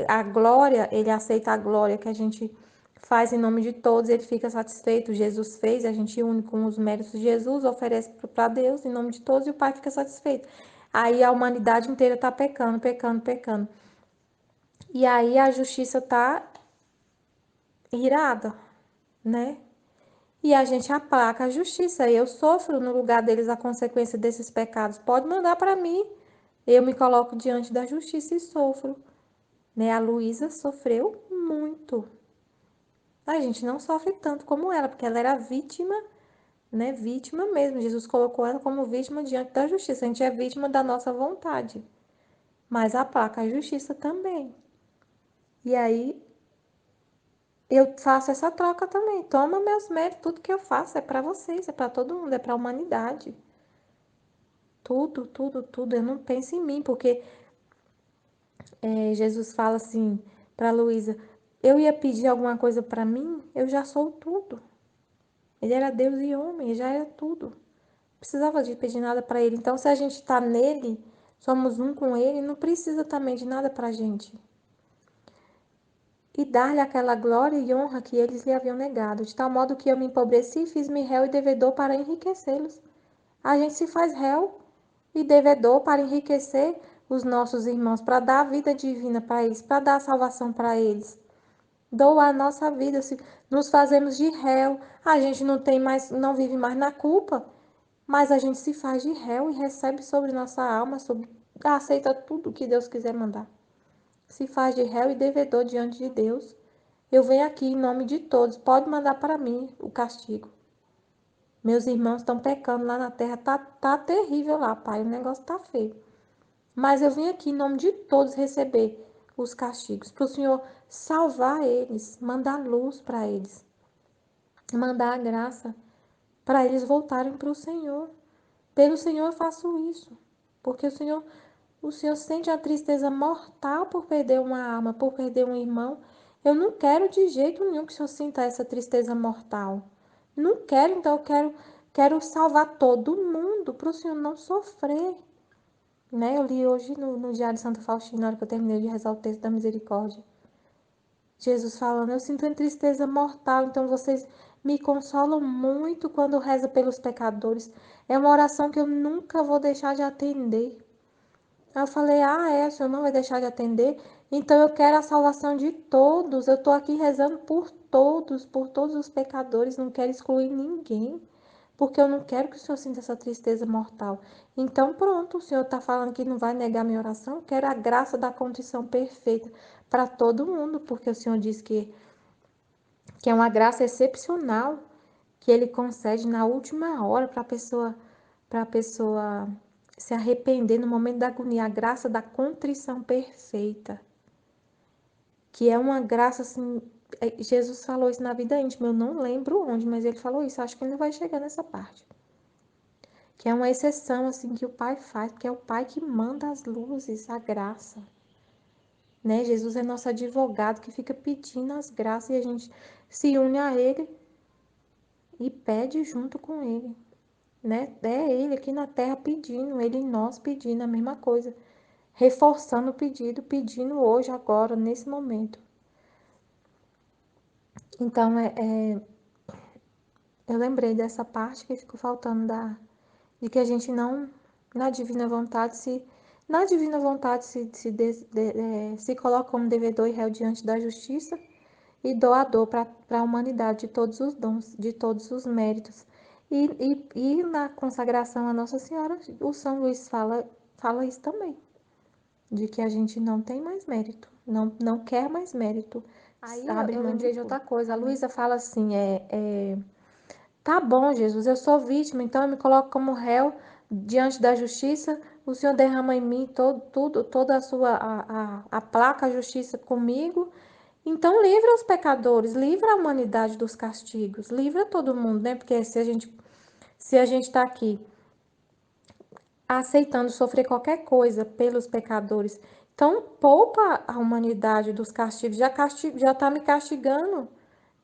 a glória, ele aceita a glória que a gente faz em nome de todos, ele fica satisfeito. Jesus fez, a gente une com os méritos de Jesus, oferece para Deus em nome de todos e o Pai fica satisfeito. Aí a humanidade inteira está pecando. E aí a justiça está irada, né? E a gente aplaca a justiça. Eu sofro no lugar deles a consequência desses pecados. Pode mandar para mim. Eu me coloco diante da justiça e sofro. Né? A Luísa sofreu muito. A gente não sofre tanto como ela, porque ela era vítima né? Vítima mesmo. Jesus colocou ela como vítima diante da justiça. A gente é vítima da nossa vontade, mas aplaca a justiça também. E aí eu faço essa troca também. Toma meus méritos, tudo que eu faço é para vocês, é para todo mundo, é para a humanidade. Tudo, tudo, tudo. Eu não penso em mim, porque Jesus fala assim para Luísa: eu ia pedir alguma coisa para mim, eu já sou tudo. Ele era Deus e homem, ele já era tudo. Não precisava de pedir nada para ele. Então, se a gente está nele, somos um com ele, não precisa também de nada para a gente. E dar-lhe aquela glória e honra que eles lhe haviam negado, de tal modo que eu me empobreci, fiz-me réu e devedor para enriquecê-los. A gente se faz réu e devedor para enriquecer os nossos irmãos, para dar a vida divina para eles, para dar a salvação para eles. Doa a nossa vida, se nos fazemos de réu, a gente não tem mais, não vive mais na culpa, mas a gente se faz de réu e recebe sobre nossa alma, aceita tudo que Deus quiser mandar. Se faz de réu e devedor diante de Deus. Eu venho aqui em nome de todos, pode mandar para mim o castigo. Meus irmãos estão pecando lá na terra, tá terrível lá, pai, o negócio tá feio. Mas eu vim aqui em nome de todos receber os castigos, para o Senhor salvar eles, mandar luz para eles, mandar a graça para eles voltarem para o Senhor. Pelo Senhor eu faço isso, porque o Senhor sente a tristeza mortal por perder uma alma, por perder um irmão. Eu não quero de jeito nenhum que o Senhor sinta essa tristeza mortal. Não quero, então eu quero salvar todo mundo para o Senhor não sofrer. Né? Eu li hoje no Diário de Santa Faustina, na hora que eu terminei de rezar o texto da misericórdia. Jesus falando, eu sinto uma tristeza mortal, então vocês me consolam muito quando reza pelos pecadores. É uma oração que eu nunca vou deixar de atender. Aí eu falei, o Senhor não vai deixar de atender? Então eu quero a salvação de todos. Eu estou aqui rezando por todos os pecadores, não quero excluir ninguém, porque eu não quero que o Senhor sinta essa tristeza mortal. Então pronto, o Senhor está falando que não vai negar minha oração, eu quero a graça da condição perfeita para todo mundo, porque o Senhor diz que é uma graça excepcional que Ele concede na última hora para a pessoa se arrepender no momento da agonia, a graça da contrição perfeita, que é uma graça assim, Jesus falou isso na vida íntima, eu não lembro onde, mas ele falou isso, acho que ele não vai chegar nessa parte. Que é uma exceção assim que o Pai faz, porque é o Pai que manda as luzes, a graça. Né? Jesus é nosso advogado que fica pedindo as graças e a gente se une a ele e pede junto com ele. Né? É ele aqui na terra pedindo, ele em nós pedindo a mesma coisa. Reforçando o pedido, pedindo hoje, agora, nesse momento. Então, eu lembrei dessa parte que ficou faltando de que a gente não, na divina vontade, se coloca como devedor e réu diante da justiça e doador para a humanidade de todos os dons, de todos os méritos. E na consagração a Nossa Senhora, o São Luís fala isso também, de que a gente não tem mais mérito, não quer mais mérito. Aí abre eu lembrei de outra coisa. A Luísa fala assim, tá bom, Jesus, eu sou vítima, então eu me coloco como réu diante da justiça, o Senhor derrama em mim toda a sua, a placa, a justiça comigo, então livra os pecadores, livra a humanidade dos castigos, livra todo mundo, né? Porque se a gente está aqui aceitando sofrer qualquer coisa pelos pecadores, então poupa a humanidade dos castigos, já está me castigando,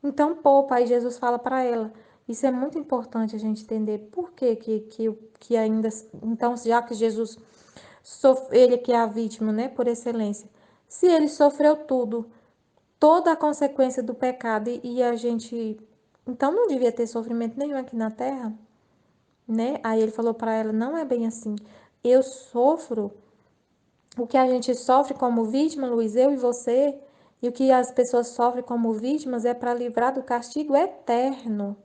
então poupa. Aí Jesus fala para ela. Isso é muito importante a gente entender por que ainda, então já que Jesus ele que é a vítima, né, por excelência, se ele sofreu tudo, toda a consequência do pecado e a gente, então não devia ter sofrimento nenhum aqui na terra, né? Aí ele falou para ela, não é bem assim. Eu sofro o que a gente sofre como vítima, Luiz, eu e você, e o que as pessoas sofrem como vítimas é para livrar do castigo eterno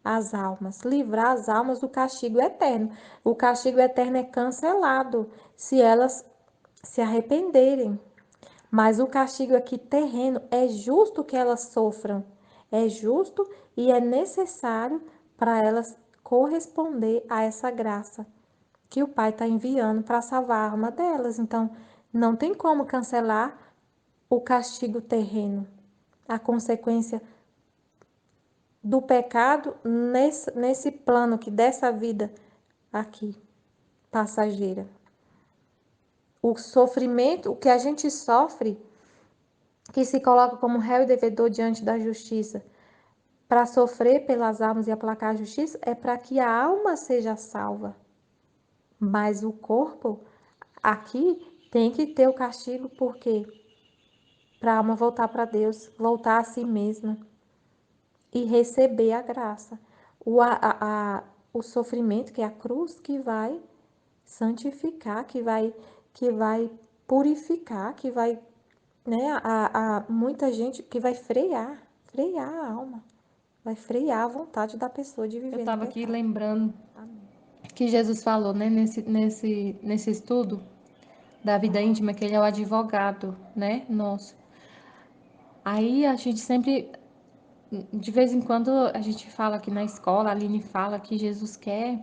as almas, livrar as almas do castigo eterno. O castigo eterno é cancelado se elas se arrependerem. Mas o castigo aqui terreno é justo que elas sofram, é justo e é necessário para elas corresponder a essa graça que o Pai está enviando para salvar a alma delas. Então, não tem como cancelar o castigo terreno, a consequência do pecado nesse plano que dessa vida aqui, passageira. O sofrimento, o que a gente sofre, que se coloca como réu e devedor diante da justiça, para sofrer pelas almas e aplacar a justiça, é para que a alma seja salva. Mas o corpo aqui tem que ter o castigo, porque para a alma voltar para Deus, voltar a si mesma e receber a graça. O sofrimento, que é a cruz, que vai santificar, que vai purificar, que vai, né, muita gente, que vai frear a alma, vai frear a vontade da pessoa de viver
Eu
no
estava aqui
pecado.
lembrando que Jesus falou, né, nesse estudo da vida íntima, que ele é o advogado, né, nosso. Aí a gente sempre, de vez em quando, a gente fala aqui na escola, a Aline fala que Jesus quer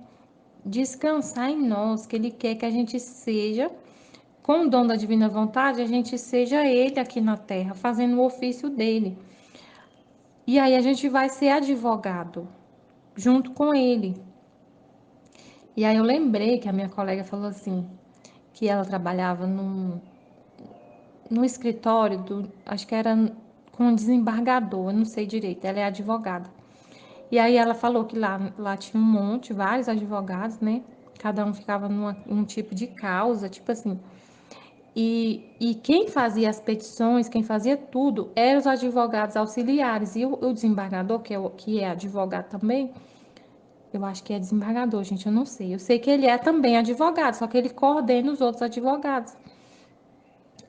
descansar em nós, que ele quer que a gente seja, com o dom da divina vontade, a gente seja ele aqui na terra, fazendo o ofício dele. E aí a gente vai ser advogado junto com ele. E aí eu lembrei que a minha colega falou assim, que ela trabalhava no escritório acho que era com um desembargador, eu não sei direito, ela é advogada. E aí ela falou que lá tinha um monte, vários advogados, né? Cada um ficava num tipo de causa, tipo assim. E quem fazia as petições, quem fazia tudo, eram os advogados auxiliares. E o desembargador, que é advogado também, eu acho que é desembargador, gente, eu não sei. Eu sei que ele é também advogado, só que ele coordena os outros advogados.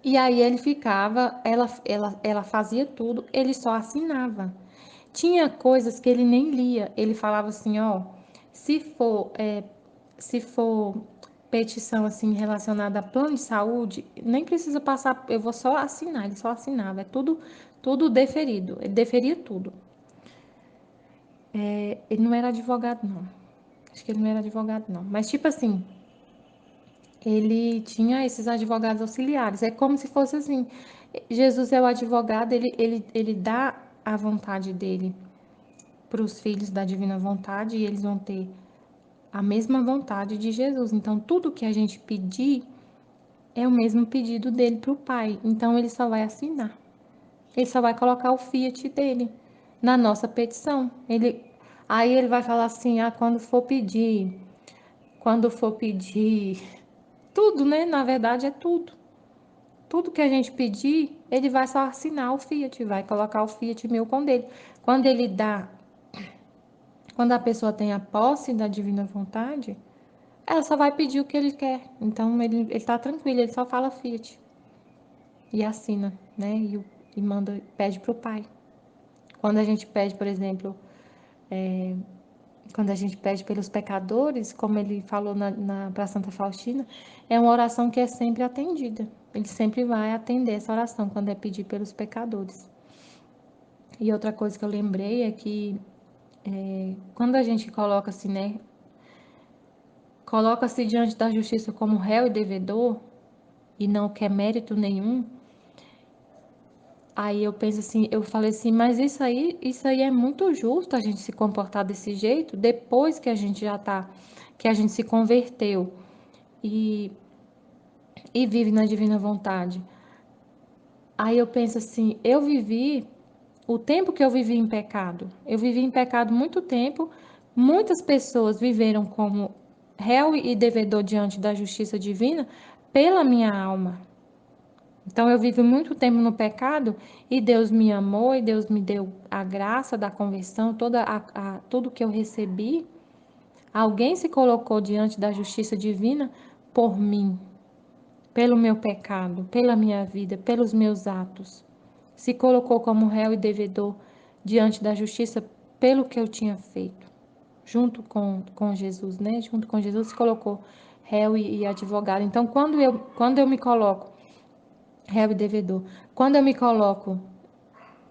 E aí ele ficava, ela fazia tudo, ele só assinava. Tinha coisas que ele nem lia. Ele falava assim, ó, se for, se for petição assim relacionada a plano de saúde, nem precisa passar, eu vou só assinar. Ele só assinava, é tudo deferido. Ele deferia tudo. Ele não era advogado, não. Acho que ele não era advogado, não. Mas tipo assim, ele tinha esses advogados auxiliares. É como se fosse assim, Jesus é o advogado, ele dá a vontade dele para os filhos da divina vontade e eles vão ter a mesma vontade de Jesus. Então, tudo que a gente pedir é o mesmo pedido dele para o Pai. Então, ele só vai assinar. Ele só vai colocar o fiat dele na nossa petição. Aí ele vai falar assim, quando for pedir, tudo, né? Na verdade, é tudo. Tudo que a gente pedir, ele vai só assinar o fiat, vai colocar o fiat meu com dele. Quando ele dá, quando a pessoa tem a posse da divina vontade, ela só vai pedir o que ele quer. Então ele tá tranquilo, ele só fala Fiat e assina, né? E manda, pede pro pai. Quando a gente pede, por exemplo, quando a gente pede pelos pecadores, como ele falou para Santa Faustina, é uma oração que é sempre atendida. Ele sempre vai atender essa oração quando é pedir pelos pecadores. E outra coisa que eu lembrei é que quando a gente coloca-se, né? Coloca-se diante da justiça como réu e devedor e não quer mérito nenhum. Aí eu penso assim, eu falei assim, mas isso aí é muito justo a gente se comportar desse jeito depois que a gente já tá, que a gente se converteu e, e vive na divina vontade. Aí eu penso assim, eu vivi o tempo que eu vivi em pecado. Eu vivi em pecado muito tempo. Muitas pessoas viveram como réu e devedor diante da justiça divina pela minha alma. Então eu vivi muito tempo no pecado e Deus me amou e Deus me deu a graça da conversão, tudo que eu recebi. Alguém se colocou diante da justiça divina por mim, pelo meu pecado, pela minha vida, pelos meus atos. Se colocou como réu e devedor diante da justiça pelo que eu tinha feito, junto com Jesus, né? Junto com Jesus se colocou réu e advogado. Então quando eu me coloco réu e devedor. Quando eu me coloco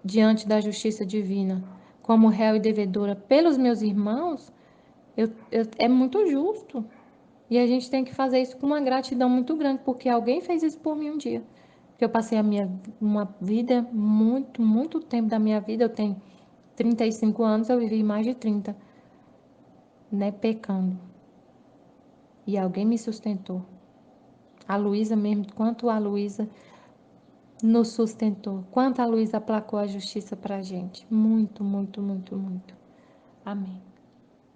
diante da justiça divina como réu e devedora pelos meus irmãos, É muito justo. E a gente tem que fazer isso com uma gratidão muito grande, porque alguém fez isso por mim um dia. Porque eu passei uma vida, muito tempo da minha vida, eu tenho 35 anos, eu vivi mais de 30, né, pecando. E alguém me sustentou. A Luísa mesmo, quanto a Luísa nos sustentou, quanto a Luísa aplacou a justiça pra gente. Muito. Amém.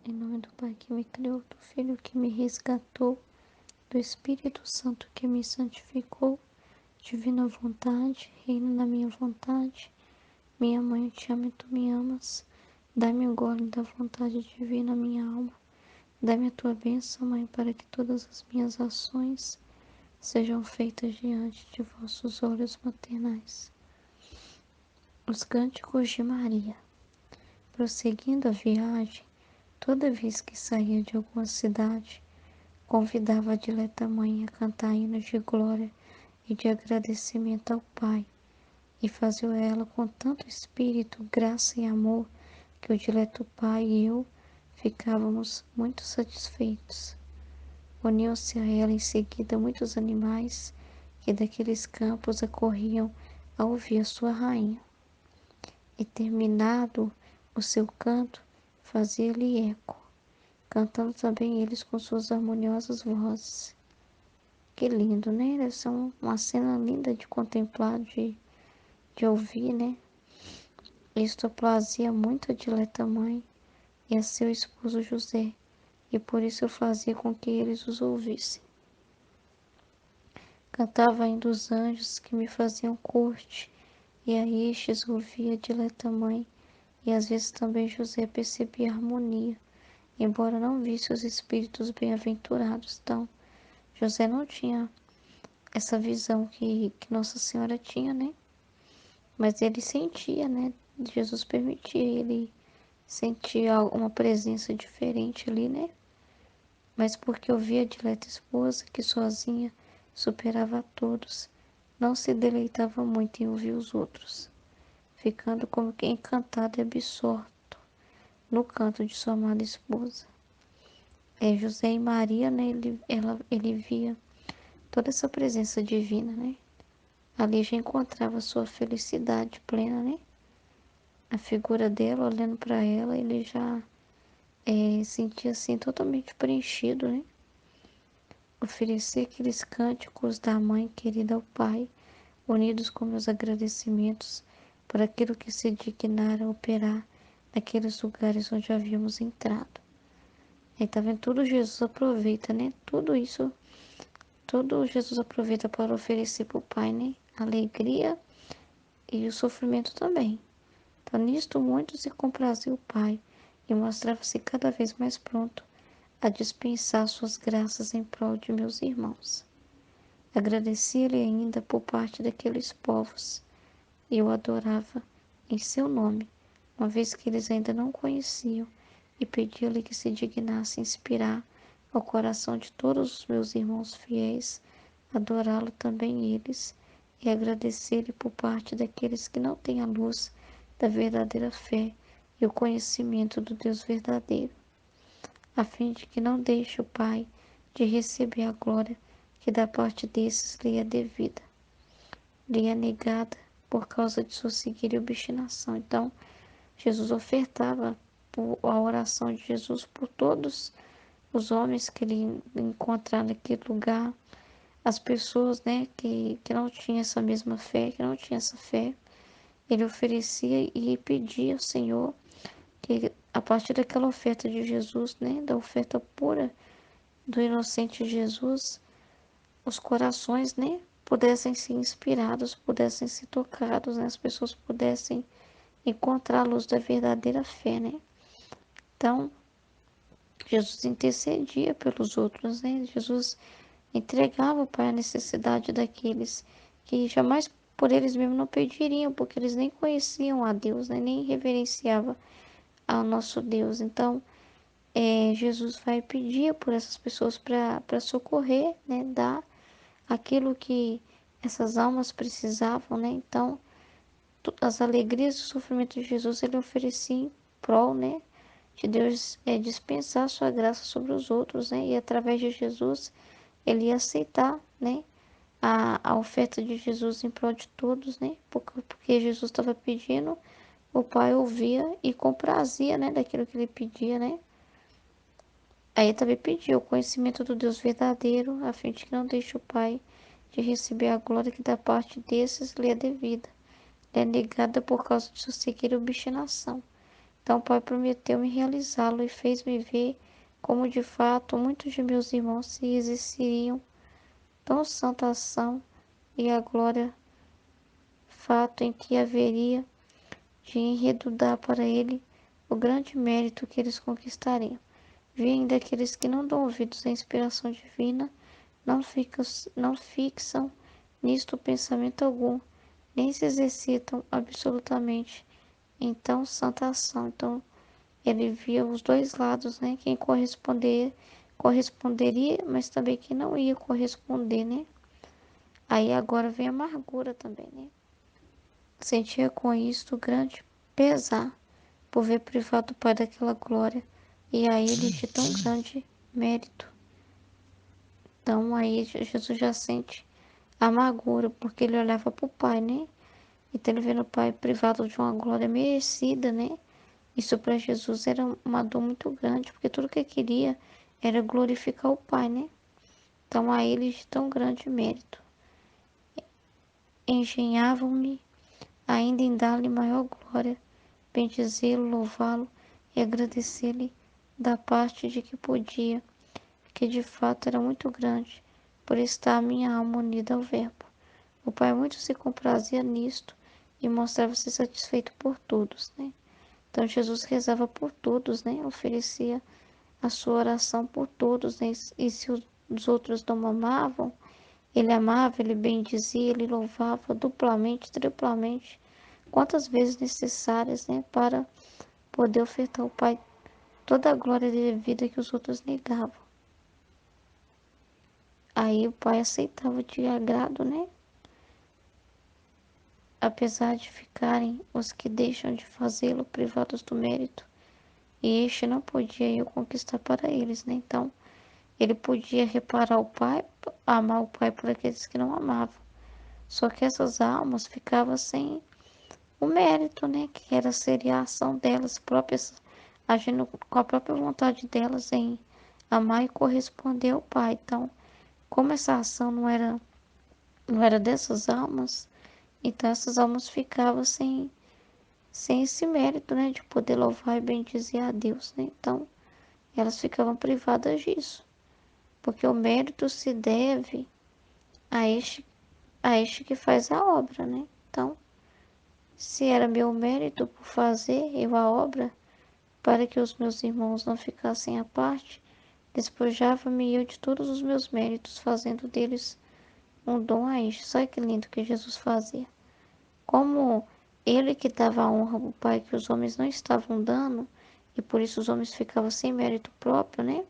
Em nome do Pai que me criou, do Filho que me resgatou, do Espírito Santo que me santificou, divina vontade, reina na minha vontade. Minha mãe, eu te amo e tu me amas. Dá-me o gole da vontade divina, minha alma. Dá-me a tua bênção, Mãe, para que todas as minhas ações sejam feitas diante de vossos olhos maternais. Os Cânticos de Maria. Prosseguindo a viagem, toda vez que saía de alguma cidade, convidava a dileta mãe a cantar hinos de glória e de agradecimento ao Pai, e fazia ela com tanto espírito, graça e amor, que o dileto Pai e eu ficávamos muito satisfeitos. Uniam-se a ela em seguida muitos animais que daqueles campos acorriam a ouvir a sua rainha. E terminado o seu canto, fazia-lhe eco, cantando também eles com suas harmoniosas vozes. Que lindo, né? Deve ser uma cena linda de contemplar, de ouvir, né? Isto plazia muito a dileta mãe e a seu esposo José, e por isso fazia com que eles os ouvissem. Cantava ainda os anjos que me faziam corte, e a estes ouvia a dileta mãe, e às vezes também José percebia a harmonia, embora não visse os espíritos bem-aventurados. Então, José não tinha essa visão que Nossa Senhora tinha, né? Mas ele sentia, né? Jesus permitia ele sentir uma presença diferente ali, né? Mas porque ouvia a dileta esposa, que sozinha superava a todos, não se deleitava muito em ouvir os outros, ficando como que encantado e absorto no canto de sua amada esposa. José e Maria, né? Ele via toda essa presença divina, né? Ali já encontrava sua felicidade plena, né? A figura dela, olhando para ela, ele já sentia assim totalmente preenchido, né? Oferecer aqueles cânticos da mãe querida ao Pai, unidos com meus agradecimentos por aquilo que se dignara a operar naqueles lugares onde havíamos entrado. Aí tá vendo? Tudo Jesus aproveita, né? Tudo Jesus aproveita para oferecer para o Pai, né? A alegria e o sofrimento também. Então, nisto muito se comprazia o Pai e mostrava-se cada vez mais pronto a dispensar suas graças em prol de meus irmãos. Agradecia-lhe ainda por parte daqueles povos, e eu adorava em seu nome, uma vez que eles ainda não conheciam, e pedia-lhe que se dignasse inspirar ao coração de todos os meus irmãos fiéis, adorá-lo também eles, e agradecer-lhe por parte daqueles que não têm a luz da verdadeira fé e o conhecimento do Deus verdadeiro, a fim de que não deixe o Pai de receber a glória que da parte desses lhe é devida, lhe é negada por causa de sua cegueira e obstinação. Então, Jesus ofertava a oração de Jesus por todos os homens que ele encontrar naquele lugar, as pessoas, né, que não tinham essa mesma fé, que não tinham essa fé, ele oferecia e pedia ao Senhor que a partir daquela oferta de Jesus, né, da oferta pura do inocente Jesus, os corações, né, pudessem ser inspirados, pudessem ser tocados, né, as pessoas pudessem encontrar a luz da verdadeira fé, né. Então, Jesus intercedia pelos outros, né, Jesus entregava, Pai, a necessidade daqueles que jamais por eles mesmos não pediriam, porque eles nem conheciam a Deus, né, nem reverenciavam ao nosso Deus. Então, Jesus vai pedir por essas pessoas para socorrer, né, dar aquilo que essas almas precisavam, né? Então, as alegrias e o sofrimento de Jesus ele oferecia em prol, né, de Deus dispensar sua graça sobre os outros, né? E através de Jesus, ele ia aceitar, né? A oferta de Jesus em prol de todos, né? Porque Jesus estava pedindo, o Pai ouvia e comprazia, né? Daquilo que ele pedia, né? Aí também pediu o conhecimento do Deus verdadeiro, a fim de que não deixe o Pai de receber a glória que da parte desses lhe é devida. Lhe é negada por causa de sua cegueira e obstinação. Então o Pai prometeu-me realizá-lo e fez-me ver como de fato muitos de meus irmãos se exerceriam tão santa ação e a glória, fato em que haveria de enredudar para ele o grande mérito que eles conquistariam. Vi ainda aqueles que não dão ouvidos à inspiração divina, não fixam nisto pensamento algum, nem se exercitam absolutamente em tão santa ação. Então, ele via os dois lados, né? Quem corresponderia, mas também quem não ia corresponder, né? Aí agora vem a amargura também, né? Sentia com isto grande pesar por ver privado o Pai daquela glória e a ele de tão grande mérito. Então aí Jesus já sente a amargura, porque ele olhava para o Pai, né? Então ele vendo o Pai privado de uma glória merecida, né? Isso para Jesus era uma dor muito grande, porque tudo que ele queria era glorificar o Pai, né? Então a ele de tão grande mérito. Engenhavam-me ainda em dar-lhe maior glória, bendizê-lo, louvá-lo e agradecer-lhe da parte de que podia, que de fato era muito grande, por estar a minha alma unida ao Verbo. O Pai muito se comprazia nisto e mostrava-se satisfeito por todos, né? Então Jesus rezava por todos, né? Oferecia a sua oração por todos, né? E se os outros não amavam, ele amava, ele bendizia, ele louvava duplamente, triplamente, quantas vezes necessárias, né? Para poder ofertar ao Pai toda a glória devida que os outros negavam. Aí o Pai aceitava de agrado, né? Apesar de ficarem os que deixam de fazê-lo privados do mérito, e este não podia eu conquistar para eles, né? Então, ele podia reparar o Pai, amar o Pai por aqueles que não amavam. Só que essas almas ficavam sem o mérito, né? Que era seria a ação delas próprias, agindo com a própria vontade delas em amar e corresponder ao Pai. Então, como essa ação não era dessas almas, então essas almas ficavam sem esse mérito, né? De poder louvar e bendizer a Deus, né? Então, elas ficavam privadas disso, porque o mérito se deve a este que faz a obra, né? Então, se era meu mérito por fazer eu a obra, para que os meus irmãos não ficassem à parte, despojava-me eu de todos os meus méritos, fazendo deles um dom a estes. Olha que lindo que Jesus fazia. Como ele que dava a honra ao Pai que os homens não estavam dando, e por isso os homens ficavam sem mérito próprio, né?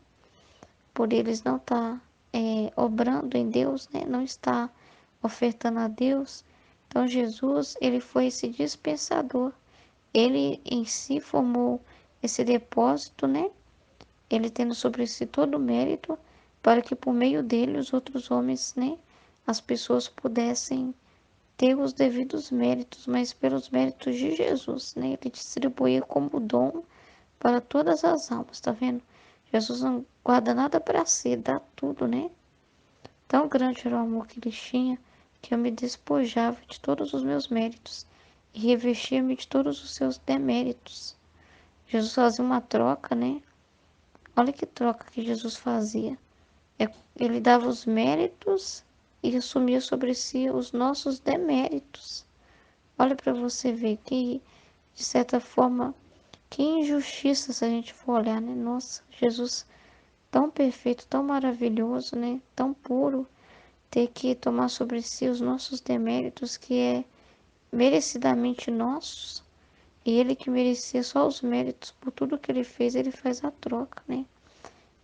Por eles não estar obrando em Deus, né? Não estar ofertando a Deus. Então Jesus, ele foi esse dispensador. Ele em si formou esse depósito, né? Ele tendo sobre si todo o mérito para que por meio dele os outros homens, né? As pessoas pudessem ter os devidos méritos, mas pelos méritos de Jesus, né? Ele distribuía como dom para todas as almas, tá vendo? Jesus não guarda nada para si, dá tudo, né? Tão grande era o amor que ele tinha, que eu me despojava de todos os meus méritos e revestia-me de todos os seus deméritos. Jesus fazia uma troca, né? Olha que troca que Jesus fazia. Ele dava os méritos e assumia sobre si os nossos deméritos. Olha para você ver que, de certa forma, que injustiça se a gente for olhar, né? Nossa, Jesus tão perfeito, tão maravilhoso, né? Tão puro, ter que tomar sobre si os nossos deméritos, que é merecidamente nossos. E ele que merecia só os méritos por tudo que ele fez, ele faz a troca, né?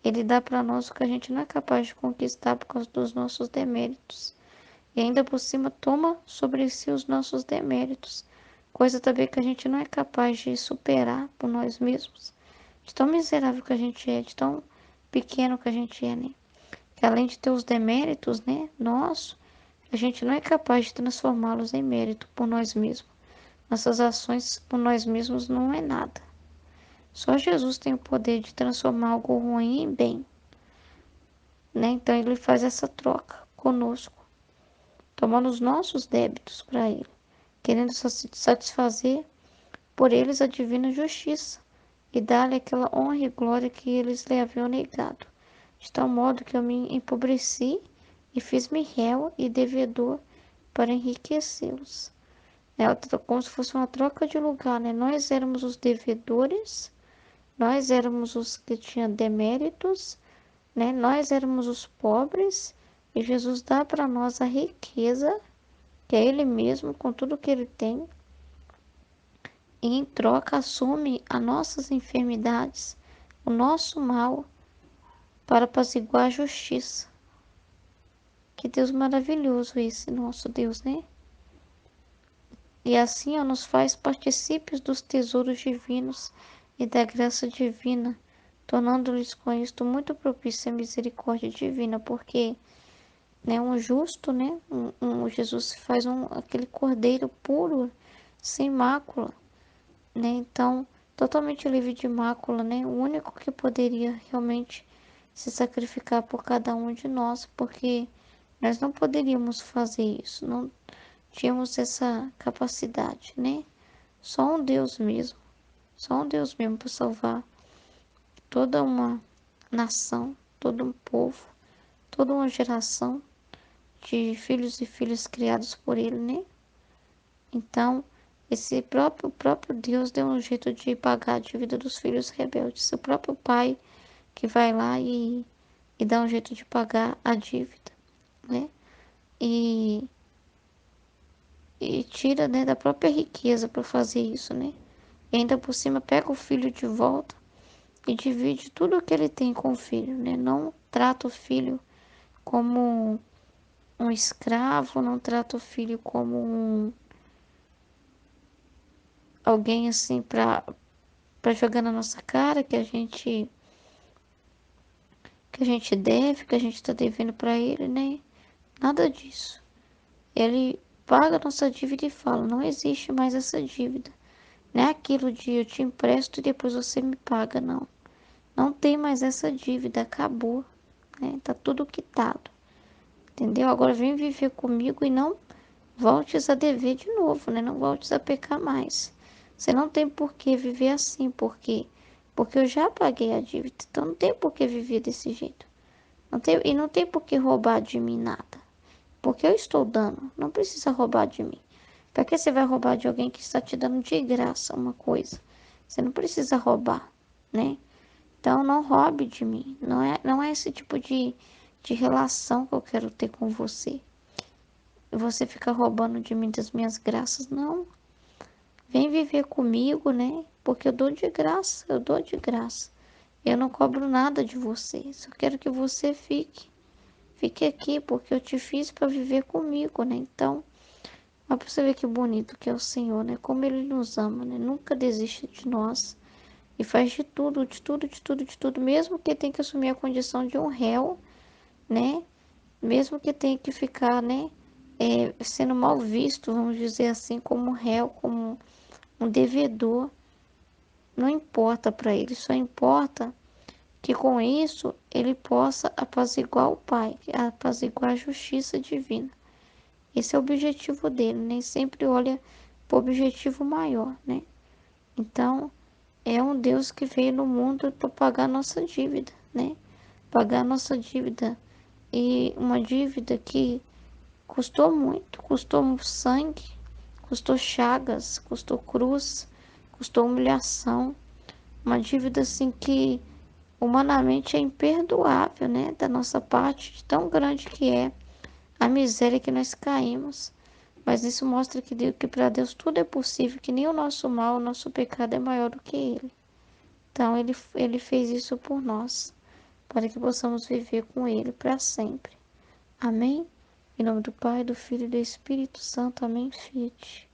Ele dá para nós o que a gente não é capaz de conquistar por causa dos nossos deméritos. E ainda por cima toma sobre si os nossos deméritos, coisa também que a gente não é capaz de superar por nós mesmos. de tão miserável que a gente é, de tão pequeno que a gente é, né? Que além de ter os deméritos, né, nosso, a gente não é capaz de transformá-los em mérito por nós mesmos. Nossas ações por nós mesmos não é nada. Só Jesus tem o poder de transformar algo ruim em bem, né? Então ele faz essa troca conosco, tomando os nossos débitos para ele, querendo satisfazer por eles a divina justiça e dar-lhe aquela honra e glória que eles lhe haviam negado, de tal modo que eu me empobreci e fiz-me réu e devedor para enriquecê-los. É como se fosse uma troca de lugar, né? Nós éramos os devedores, nós éramos os que tinham deméritos, né? Nós éramos os pobres e Jesus dá para nós a riqueza, que é Ele mesmo, com tudo que Ele tem, e em troca assume as nossas enfermidades, o nosso mal, para apaziguar a justiça. Que Deus maravilhoso esse nosso Deus, né? E assim ó, nos faz partícipes dos tesouros divinos e da graça divina, tornando-lhes com isto muito propícia a misericórdia divina, porque né, um justo, né, Jesus faz aquele cordeiro puro, sem mácula, né? Então, totalmente livre de mácula, né? O único que poderia realmente se sacrificar por cada um de nós, porque nós não poderíamos fazer isso, não tínhamos essa capacidade, né? Só um Deus mesmo, só um Deus mesmo para salvar toda uma nação, todo um povo, toda uma geração de filhos e filhas criados por Ele, né? Então, esse próprio Deus deu um jeito de pagar a dívida dos filhos rebeldes. O próprio pai que vai lá e dá um jeito de pagar a dívida, né? E, e tira, né, da própria riqueza para fazer isso, né? E ainda por cima pega o filho de volta e divide tudo o que ele tem com o filho, né? Não trata o filho como um escravo, não trata o filho como alguém assim para jogar na nossa cara que a gente deve, que a gente está devendo para ele, né? Nada disso. Ele paga a nossa dívida e fala: não existe mais essa dívida. Não é aquilo de eu te empresto e depois você me paga, não. Não tem mais essa dívida, acabou, né? Tá tudo quitado, entendeu? Agora vem viver comigo e não voltes a dever de novo, né? Não voltes a pecar mais. Você não tem por que viver assim, por quê? Porque eu já paguei a dívida, então não tem por que viver desse jeito. E não tem por que roubar de mim nada. Porque eu estou dando, não precisa roubar de mim. Para que você vai roubar de alguém que está te dando de graça uma coisa? Você não precisa roubar, né? Então não roube de mim. Não é esse tipo de relação que eu quero ter com você. Você fica roubando de mim das minhas graças. Não. Vem viver comigo, né? Porque eu dou de graça, eu dou de graça. Eu não cobro nada de você. Só quero que você fique. Fique aqui, porque eu te fiz para viver comigo, né? Então, olha para você ver que bonito que é o Senhor, né? Como Ele nos ama, né? Nunca desiste de nós. E faz de tudo, de tudo, de tudo, de tudo. Mesmo que tenha que assumir a condição de um réu, né? Mesmo que tenha que ficar, né? Sendo mal visto, vamos dizer assim, como réu, como um devedor. Não importa para Ele. Só importa que com isso Ele possa apaziguar o Pai. Apaziguar a justiça divina. Esse é o objetivo dele, nem sempre olha para o objetivo maior, né? Então, é um Deus que veio no mundo para pagar nossa dívida, né? Pagar nossa dívida. E uma dívida que custou muito, custou sangue, custou chagas, custou cruz, custou humilhação. Uma dívida assim que humanamente é imperdoável, né? Da nossa parte, de tão grande que é a miséria que nós caímos. Mas isso mostra que para Deus tudo é possível, que nem o nosso mal, o nosso pecado é maior do que Ele. Então, ele fez isso por nós, para que possamos viver com Ele para sempre. Amém? Em nome do Pai, do Filho e do Espírito Santo. Amém, Fiat.